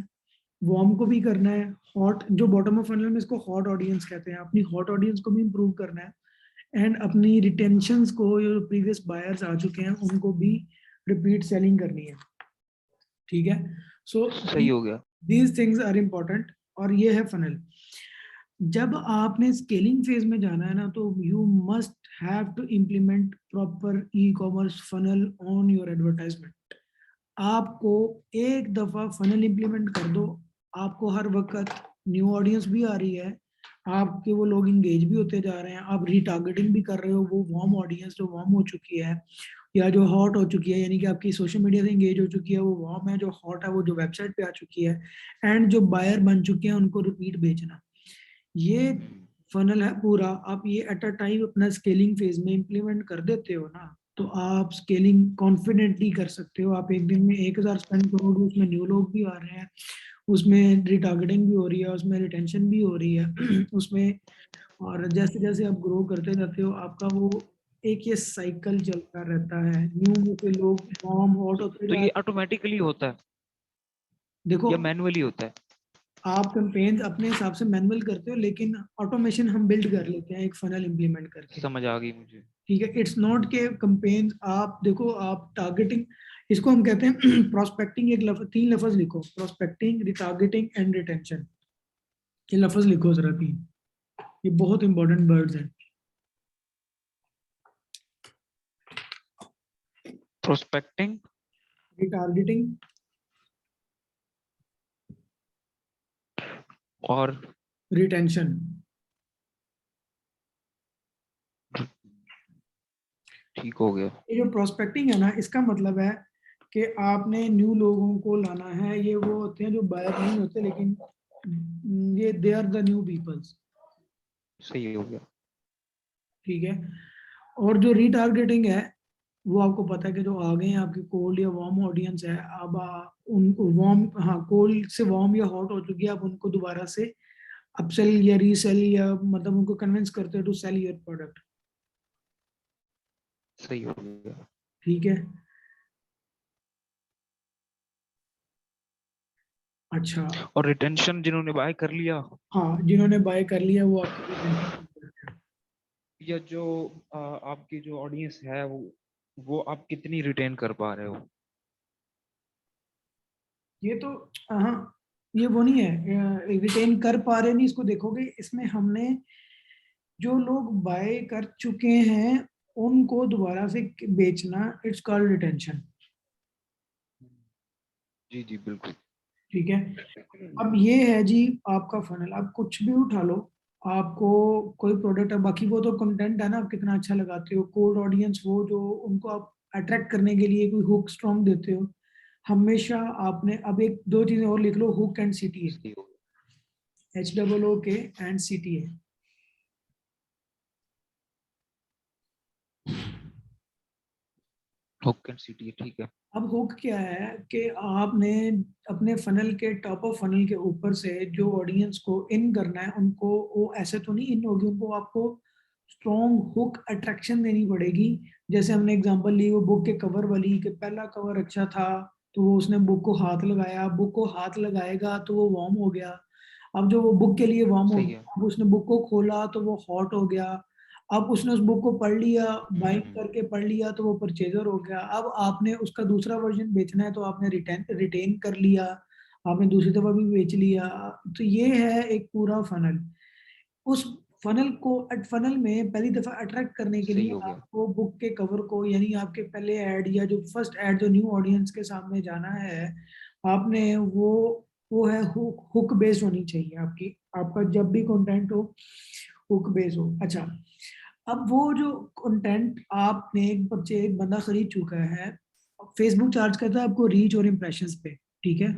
वार्म को भी करना है, हॉट, जो बॉटम ऑफ फनल में इसको हॉट ऑडियंस कहते हैं, अपनी हॉट ऑडियंस को भी इम्प्रूव करना है, एंड अपनी रिटेंशंस को, जो प्रीवियस बायर्स आ चुके हैं उनको भी रिपीट सेलिंग करनी है। ठीक है, सो सही हो गया। These things are important. और ये है फनल। जब आपने स्केलिंग फेज में जाना है ना, तो you must have to implement proper e commerce funnel on your advertisement. आपको एक दफा फनल इंप्लीमेंट कर दो, आपको हर वक्त न्यू ऑडियंस भी आ रही है, आपके वो लोग इंगेज भी होते जा रहे हैं, आप रीटारगेटिंग भी कर रहे हो, वो वार्म ऑडियंस जो वार्म हो चुकी है या जो हॉट हो चुकी है, यानी कि आपकी सोशल मीडिया से इंगेज हो चुकी है, वो वार्म है, जो हॉट है वो जो वेबसाइट पे आ चुकी है, एंड जो बायर बन चुके हैं उनको रिपीट बेचना। ये हम्म। फनल है पूरा। आप ये एट अ टाइम अपना स्केलिंग फेज में इंप्लीमेंट कर देते हो ना, तो आप स्केलिंग कॉन्फिडेंटली कर सकते हो। आप एक दिन में 1,000 स्पेंड करोगे, उसमें न्यू लोग भी आ रहे हैं, उसमें रिटारगेटिंग भी हो रही है, उसमें रिटेंशन भी हो रही है उसमें। और जैसे जैसे आप ग्रो करते जाते हो, आपका वो एक ये साइकिल चलता रहता है, न्यू में से लोग वार्म हॉट होते तो जा ये रहे ऑटोमेटिकली होता है हैं। देखो, या मैनुअली होता है? आप कैंपेन्स अपने हिसाब से मैनुअल करते हो, लेकिन ऑटोमेशन हम बिल्ड कर लेते हैं एक फनल इंप्लीमेंट करके। समझ आ गई मुझे। ठीक है, इट्स नॉट के कैंपेन्स, आप देखो, आप टारगेटिंग, इसको हम कहते हैं प्रोस्पेक्टिंग। एक लफ्ज, तीन लफ्ज लिखो, प्रोस्पेक्टिंग, रिटारगेटिंग एंड रिटेंशन। ये लफ्ज लिखो जरा, तीन, ये बहुत इंपॉर्टेंट वर्ड्स हैं। प्रोस्पेक्टिंग। रिटारगेटिंग और रिटेंशन। ठीक हो गया। ये जो प्रोस्पेक्टिंग है ना, इसका मतलब है कि आपने न्यू लोगों को लाना है। ये वो होते हैं जो बायर नहीं होते, लेकिन ये they are the new peoples. सही हो गया। ठीक है, और जो रीटारगेटिंग है, वो आपको पता है कि जो आ गए हैं आपकी कोल्ड या वार्म ऑडियंस है, अब उनको वार्म, हाँ, कोल्ड से वार्म या हॉट हो चुकी है, आप उनको दोबारा से अपसेल या रीसेल, या मतलब उनको कन्विंस करते हो टू सेल योर प्रोडक्ट। सही हो गया। ठीक है। अच्छा। और रिटेंशन जिन्होंने बाय कर लिया, हाँ, जिन्होंने बाय कर लिया वो आपकी रिटेंशन करते हैं। या जो आपकी जो ऑडियंस है वो आप कितनी रिटेन कर पा रहे हो? ये तो, हाँ, ये वो नहीं है रिटेन कर पा रहे नहीं, इसको देखोगे इसमें हमने जो लोग बाय कर चुके हैं उनको दोबारा से बेचना, इट्स कॉल्ड रिटेंशन। जी जी बिल्कुल। ठीक है, अब ये है जी आपका फनल। आप कुछ भी उठा लो, आपको कोई प्रोडक्ट है, बाकी वो तो कंटेंट है ना, आप कितना अच्छा लगाते हो, कोल्ड ऑडियंस वो जो उनको आप अट्रैक्ट करने के लिए कोई हुक स्ट्रॉन्ग देते हो हमेशा। आपने अब एक दो चीजें और लिख लो, हुक एंड सीटीए, सही हो HOOK and CTA। Hook and सीटी, ठीक है। अब हुक क्या है कि आपने अपने फनल के टॉप ऑफ फनल के ऊपर से जो ऑडियंस को इन करना है, उनको वो ऐसे तो नहीं इन होगी, उनको आपको स्ट्रॉन्ग हुक अट्रैक्शन देनी पड़ेगी। जैसे हमने एग्जांपल ली वो बुक के कवर वाली, कि पहला कवर अच्छा था तो वो उसने बुक को हाथ लगाया, बुक को हाथ लगाएगा तो वो वार्म हो गया। अब जो वो बुक के लिए वार्म हो सही गया, है। अब उसने बुक को खोला तो वो हॉट हो गया। अब उसने उस बुक को पढ़ लिया, बाइंग हम्म, करके पढ़ लिया तो वो परचेजर हो गया। अब आपने उसका दूसरा वर्जन बेचना है तो आपने रिटेन रिटेन कर लिया, आपने दूसरी दफा भी बेच लिया। तो ये है एक पूरा फनल। उस फनल को फनल में पहली दफा अट्रैक्ट करने के सही लिए हो गया। आपको बुक के कवर को, यानी आपके पहले ऐड या जो फर्स्ट ऐड जो न्यू ऑडियंस के सामने जाना है, आपने वो है हुक, हुक बेस्ड होनी चाहिए आपकी। आपका जब भी कंटेंट हो हुक बेस्ड हो। अच्छा, अब वो जो कंटेंट आपने एक बंदा खरीद चुका है, फेसबुक चार्ज करता है आपको रीच और इम्प्रेशंस पे, ठीक है।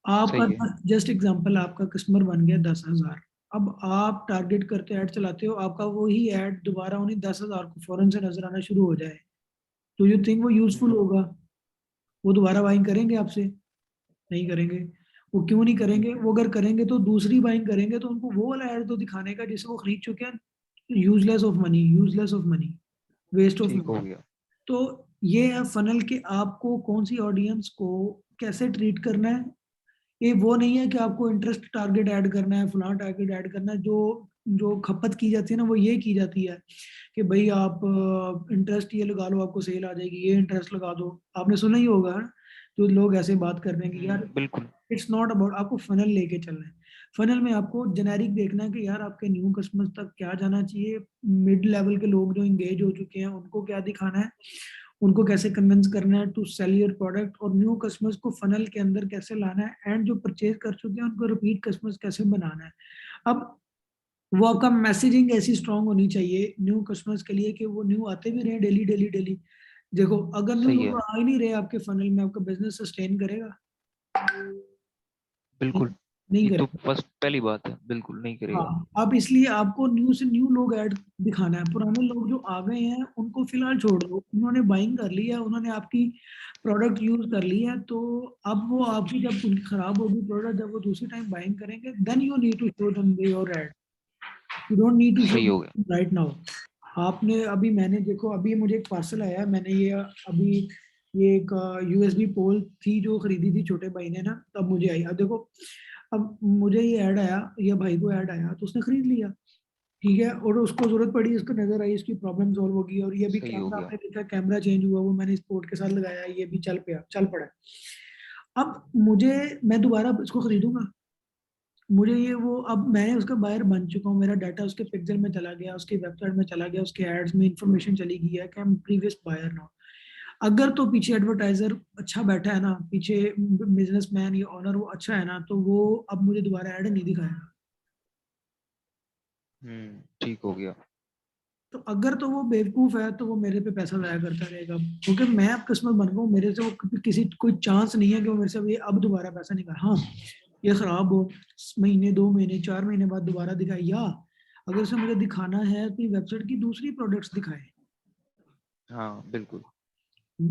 आपका सही है। जस्ट एग्जांपल, आपका कस्टमर बन गया 10,000। अब आप टारगेट करते ऐड चलाते हो, आपका वही ऐड दोबारा उन्हीं 10,000 को फौरन से नजर आना शुरू हो जाए, तो यू थिंक वो यूजफुल हम्म, होगा? वो दोबारा बाइंग करेंगे आपसे? नहीं करेंगे। वो क्यों नहीं करेंगे? वो अगर करेंगे तो दूसरी बाइंग करेंगे तो उनको वो वाला ऐड तो दिखाने का जिसे वो खरीद चुके हैं। Useless of money, useless of money, waste of ठीक हो मनी। गया। तो ये है फनल के आपको कौन सी ऑडियंस को कैसे ट्रीट करना है। ये वो नहीं है कि आपको इंटरेस्ट टारगेट ऐड करना है, फलां टारगेट ऐड करना है। जो जो खपत की जाती है ना, वो ये की जाती है कि भाई आप इंटरेस्ट ये लगा लो आपको सेल आ जाएगी, ये इंटरेस्ट लगा दो। आपने सुना ही होगा ना, जो लोग ऐसे बात करते हैं कि यार बिल्कुल। इट्स नॉट अबाउट, आपको फनल लेके चलना है। फनल में आपको जेनेरिक देखना है कि यार आपके न्यू कस्टमर्स तक क्या जाना चाहिए, मिड लेवल के लोग जो इंगेज हो चुके हैं उनको क्या दिखाना है, उनको कैसे कन्विंस करना है टू सेल योर प्रोडक्ट, और न्यू कस्टमर्स को फनल के अंदर कैसे लाना है, एंड जो परचेज कर चुके हैं उनको रिपीट कस्टमर्स कैसे बनाना है। अब वो आपका मैसेजिंग ऐसी स्ट्रांग होनी चाहिए न्यू कस्टमर्स के लिए कि वो न्यू आते भी रहे डेली डेली डेली। देखो, अगर न्यू सही लोग है। आ ही नहीं रहे आपके फनल में, आपका बिजनेस सस्टेन करेगा? नहीं, बिल्कुल। नहीं ये तो करेगा। फर्स्ट पहली बात है, बिल्कुल नहीं करेगा। हाँ, अब इसलिए आपको न्यू से न्यू लोग ऐड दिखाना है। पुराने लोग जो आ गए हैं उनको फिलहाल छोड़ दो, उन्होंने बाइंग कर लिया, उन्होंने आपकी प्रोडक्ट यूज कर लिया, तो अब वो आपकी जब उनकी खराब होगी प्रोडक्ट, जब वो दूसरी टाइम बाइंग करेंगे, then you need to show them your ad. You don't need to show सही हो गया। Right now. आपने अभी, मैंने देखो अभी मुझे एक पार्सल आया, मैंने ये अभी ये एक यूएसबी पोल थी जो खरीदी थी छोटे भाई ने ना, तब मुझे आई। अब देखो, अब मुझे ये ऐड आया, ये भाई को ऐड आया तो उसने खरीद लिया, ठीक है, और उसको जरूरत पड़ी, उसको नजर आई, इसकी प्रॉब्लम सॉल्व होगी, और ये भी सही हो कैमरा गया। आपने देखा, कैमरा चेंज हुआ, वो मैंने स्पोर्ट के साथ लगाया, ये भी चल पड़ा। अब मुझे, मैं दोबारा इसको खरीदूंगा? मुझे ये वो, अब मैं उसका बायर बन चुका हूँ, मेरा डाटा उसके पिक्सल में चला गया, उसकी वेबसाइट में चला गया, उसके एड्स में इंफॉर्मेशन चली गई है कि हम प्रीवियस बायर ना। अगर तो पीछे एडवर्टाइजर अच्छा बैठा है ना, पीछे बिजनेसमैन या ऑनर वो अच्छा है ना, तो वो अब मुझे दोबारा ऐड नहीं दिखाएगा। ठीक हो गया। तो अगर तो वो बेवकूफ है तो वो मेरे पे पैसा जाया करता रहेगा, क्योंकि मैं अब किस्मत बन गया हूँ, मेरे से वो किसी कोई चांस नहीं है कि वो मेरे से ये अब दोबारा पैसा निकाले। हाँ, ये खराब हो, महीने 2 महीने 4 महीने बाद दोबारा दिखाए, या अगर उसे मुझे दिखाना है अपनी वेबसाइट की दूसरी प्रोडक्ट्स दिखाए। हाँ बिल्कुल।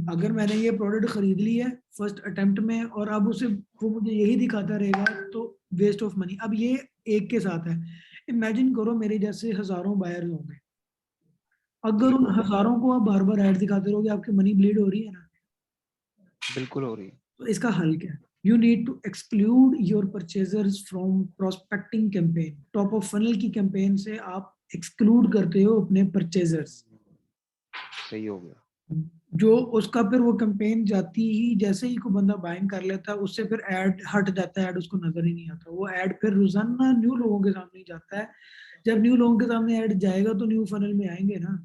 अगर मैंने ये प्रोडक्ट खरीद ली है फर्स्ट अटेम्प्ट में, और अब उसे वो मुझे यही दिखाता रहेगा, तो वेस्ट ऑफ मनी। अब ये एक के साथ है, इमेजिन करो मेरे जैसे हजारों बायर्स होंगे, अगर ठीक उन हो गया। हजारों को आप बार बार ऐड दिखाते रहोगे, आपकी मनी ब्लीड हो रही है ना। बिल्कुल हो रही है। तो इसका हल क्या है? You need to exclude your purchasers from prospecting campaign. Top of funnel की कैंपेन से आप एक्सक्लूड करते हो अपने परचेजर्स। सही हो गया। जो उसका फिर वो कैंपेन जाती ही, जैसे ही कोई बंदा बाइंग कर लेता है उससे फिर ऐड हट जाता है, ऐड उसको नजर ही नहीं आता, वो ऐड फिर रोजाना न्यू लोगों के सामने ही जाता है। जब न्यू लोगों के सामने ऐड जाएगा तो न्यू फनल में आएंगे ना।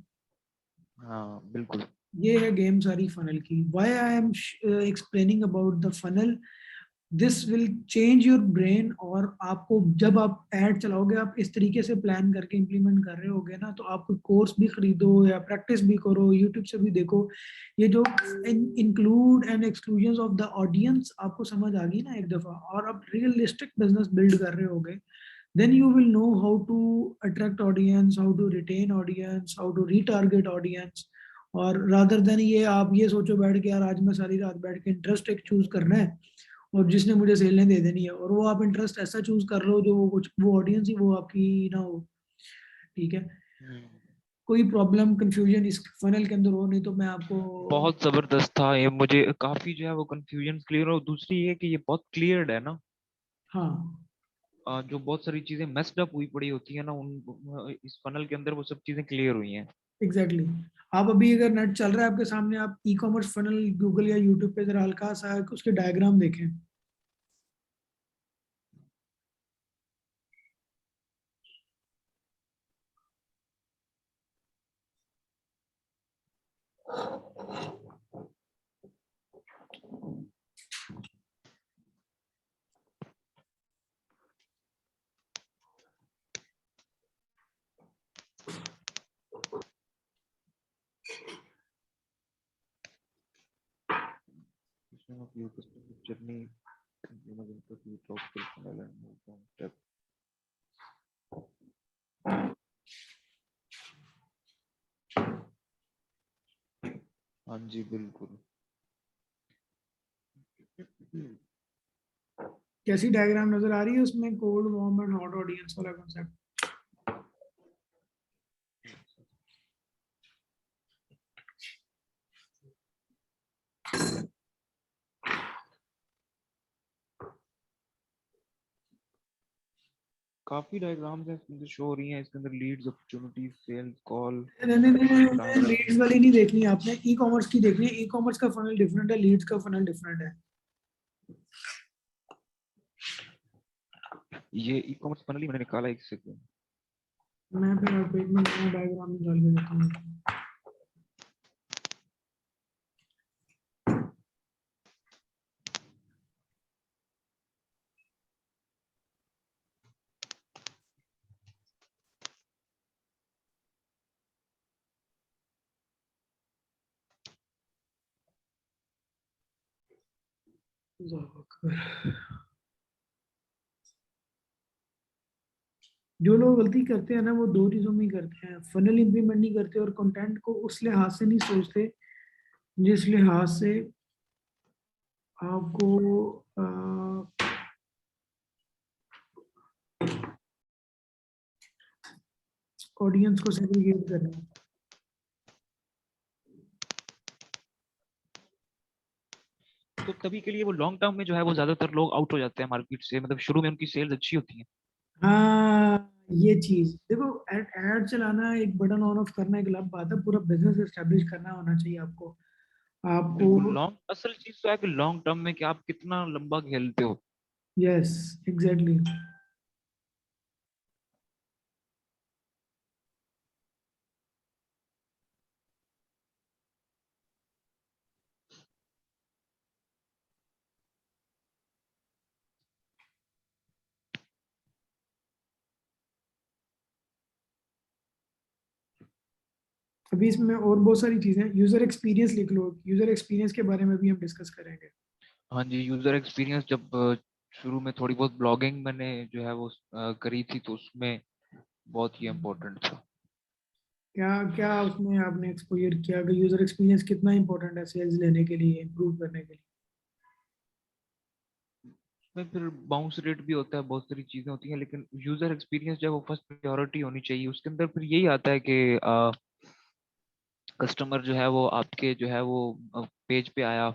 हाँ बिल्कुल। ये है गेम सारी फनल की। Why I am explaining about the funnel, this will change your brain. और आपको जब आप ऐड चलाओगे, आप इस तरीके से प्लान करके इम्प्लीमेंट कर रहे होगे ना, तो आप कोई कोर्स भी खरीदो या प्रैक्टिस भी करो, यूट्यूब से भी देखो, ये जो include and exclusion of the audience आपको समझ आ गई ना एक दफा, और आप रियलिस्टिक बिजनेस बिल्ड कर रहे होगे, then you will know how to attract audience, how to retain audience, how to retarget audience, और रादर देन ये आप ये सोचो बैठ के यार आज मैं सारी रात बैठ के इंटरेस्ट एक चूज करना है और जिसने मुझे सेल दे देनी है, और वो आप इंटरेस्ट ऐसा चूज कर रहे हो जो वो कुछ वो ऑडियंस ही वो आपकी ना हो। ठीक है, कोई प्रॉब्लम कंफ्यूजन इस फनल के अंदर हो नहीं तो मैं आपको। बहुत जबरदस्त था ये, मुझे काफी जो है वो कंफ्यूजन क्लियर, और दूसरी ये कि ये बहुत क्लियर्ड है ना। हाँ जो बहुत सारी चीजें मेस्ड अप हुई पड़ी होती है ना, उन इस फनल के अंदर वो सब चीजें क्लियर हुई हैं। Exactly exactly. आप अभी अगर नेट चल रहा है आपके सामने, आप ई कॉमर्स फनल गूगल या यूट्यूब पे जरा हल्का सा उसके डायग्राम देखें। जर्नी टॉप फनल एंड हाँ जी बिल्कुल। कैसी डायग्राम नजर आ रही है उसमें, cold warm and hot audience वाला कॉन्सेप्ट? काफी डायग्राम्स हैं इसके अंदर शो हो रही हैं, इसके अंदर लीड्स, अपॉर्चुनिटीज, सेल्स कॉल, नहीं लीड्स वाली नहीं देखनी है आपने, ई कॉमर्स की देखनी है। ई कॉमर्स का फनल डिफरेंट है, लीड्स का फनल डिफरेंट है। ये ई कॉमर्स फनल ही मैंने निकाला एक सेकंड। मैं फिर आपको एक मिनट में डायग्राम निकाल के देता हूँ। जो लोग गलती करते हैं ना वो दो चीजों में ही करते हैं, फनल इंप्लीमेंट नहीं करते और कंटेंट को उस लिहाज से नहीं सोचते जिस लिहाज से आपको ऑडियंस को सेग्रीगेट करना है। तो तभी के लिए वो लॉन्ग टर्म में जो है वो ज्यादातर लोग आउट हो जाते हैं मार्केट से, मतलब शुरू में उनकी सेल्स अच्छी होती हैं। हाँ ये चीज देखो, एड चलाना एक बटन ऑन ऑफ करना एक अलग बात है, पूरा बिजनेस एस्टेब्लिश करना होना चाहिए आपको। बिल्कुल, आपको लॉन्ग असल चीज तो है कि लॉन्ग टर्म में कि आप कितना लंबा खेलते हो। Yes exactly. अभी इसमें और बहुत सारी चीजें, यूजर एक्सपीरियंस लिख लो, यूजर एक्सपीरियंस के बारे में भी हम डिस्कस करेंगे। हाँ जी, यूजर एक्सपीरियंस जब शुरू में थोड़ी बहुत ब्लॉगिंग मैंने जो है वो करी थी, तो उसमें बहुत ही इम्पोर्टेंट था। क्या क्या उसमें आपने एक्सपोजर किया कि यूजर एक्सपीरियंस कितना इंपॉर्टेंट है सेल्स लेने के लिए, इंप्रूव करने के लिए? उसमें फिर बाउंस रेट भी होता है, बहुत सारी चीजें होती हैं, लेकिन यूजर एक्सपीरियंस जो है वो फर्स्ट प्रायोरिटी होनी चाहिए। उसके अंदर फिर यही आता है कि कस्टमर जो है वो आपके जो है वो पेज पे आया,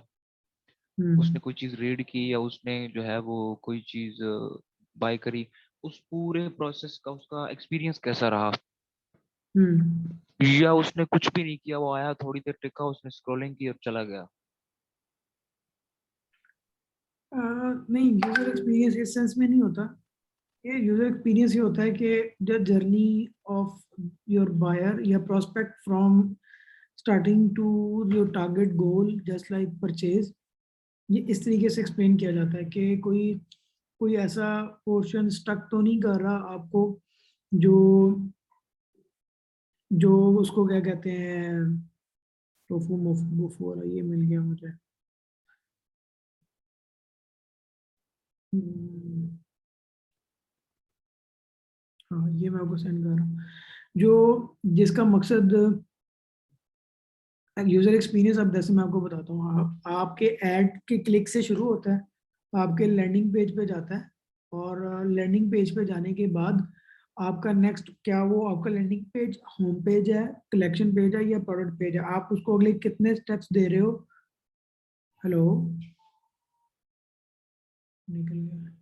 हम्म उसने कोई चीज रीड की या उसने जो है वो कोई चीज बाय करी, उस पूरे प्रोसेस का उसका एक्सपीरियंस कैसा रहा। हम्म या उसने कुछ भी नहीं किया, वो आया, थोड़ी देर टिका, उसने स्क्रॉलिंग की और चला गया। नहीं यूजर एक्सपीरियंस इस सेंस में नहीं होता। ये यूजर एक्सपीरियंस ये होता है कि the journey of your buyer या prospect from starting to your target goal just like purchase, ये इस तरीके से एक्सप्लेन किया जाता है कि कोई कोई ऐसा पोर्शन स्टक तो नहीं कर रहा आपको, जो जो उसको क्या कहते हैं, टोफू मोफू मोफू वाला ये मिल गया मुझे। हम्म, हाँ ये मैं आपको सेंड कर रहा हूँ, जो जिसका मकसद यूजर एक्सपीरियंस, अब जैसे मैं आपको बताता हूँ, आपके ऐड के क्लिक से शुरू होता है, आपके लैंडिंग पेज पे जाता है, और लैंडिंग पेज पे जाने के बाद आपका नेक्स्ट क्या, वो आपका लैंडिंग पेज होम पेज है, कलेक्शन पेज है या प्रोडक्ट पेज है, आप उसको अगले कितने स्टेप्स दे रहे हो। हेलो, निकल गया।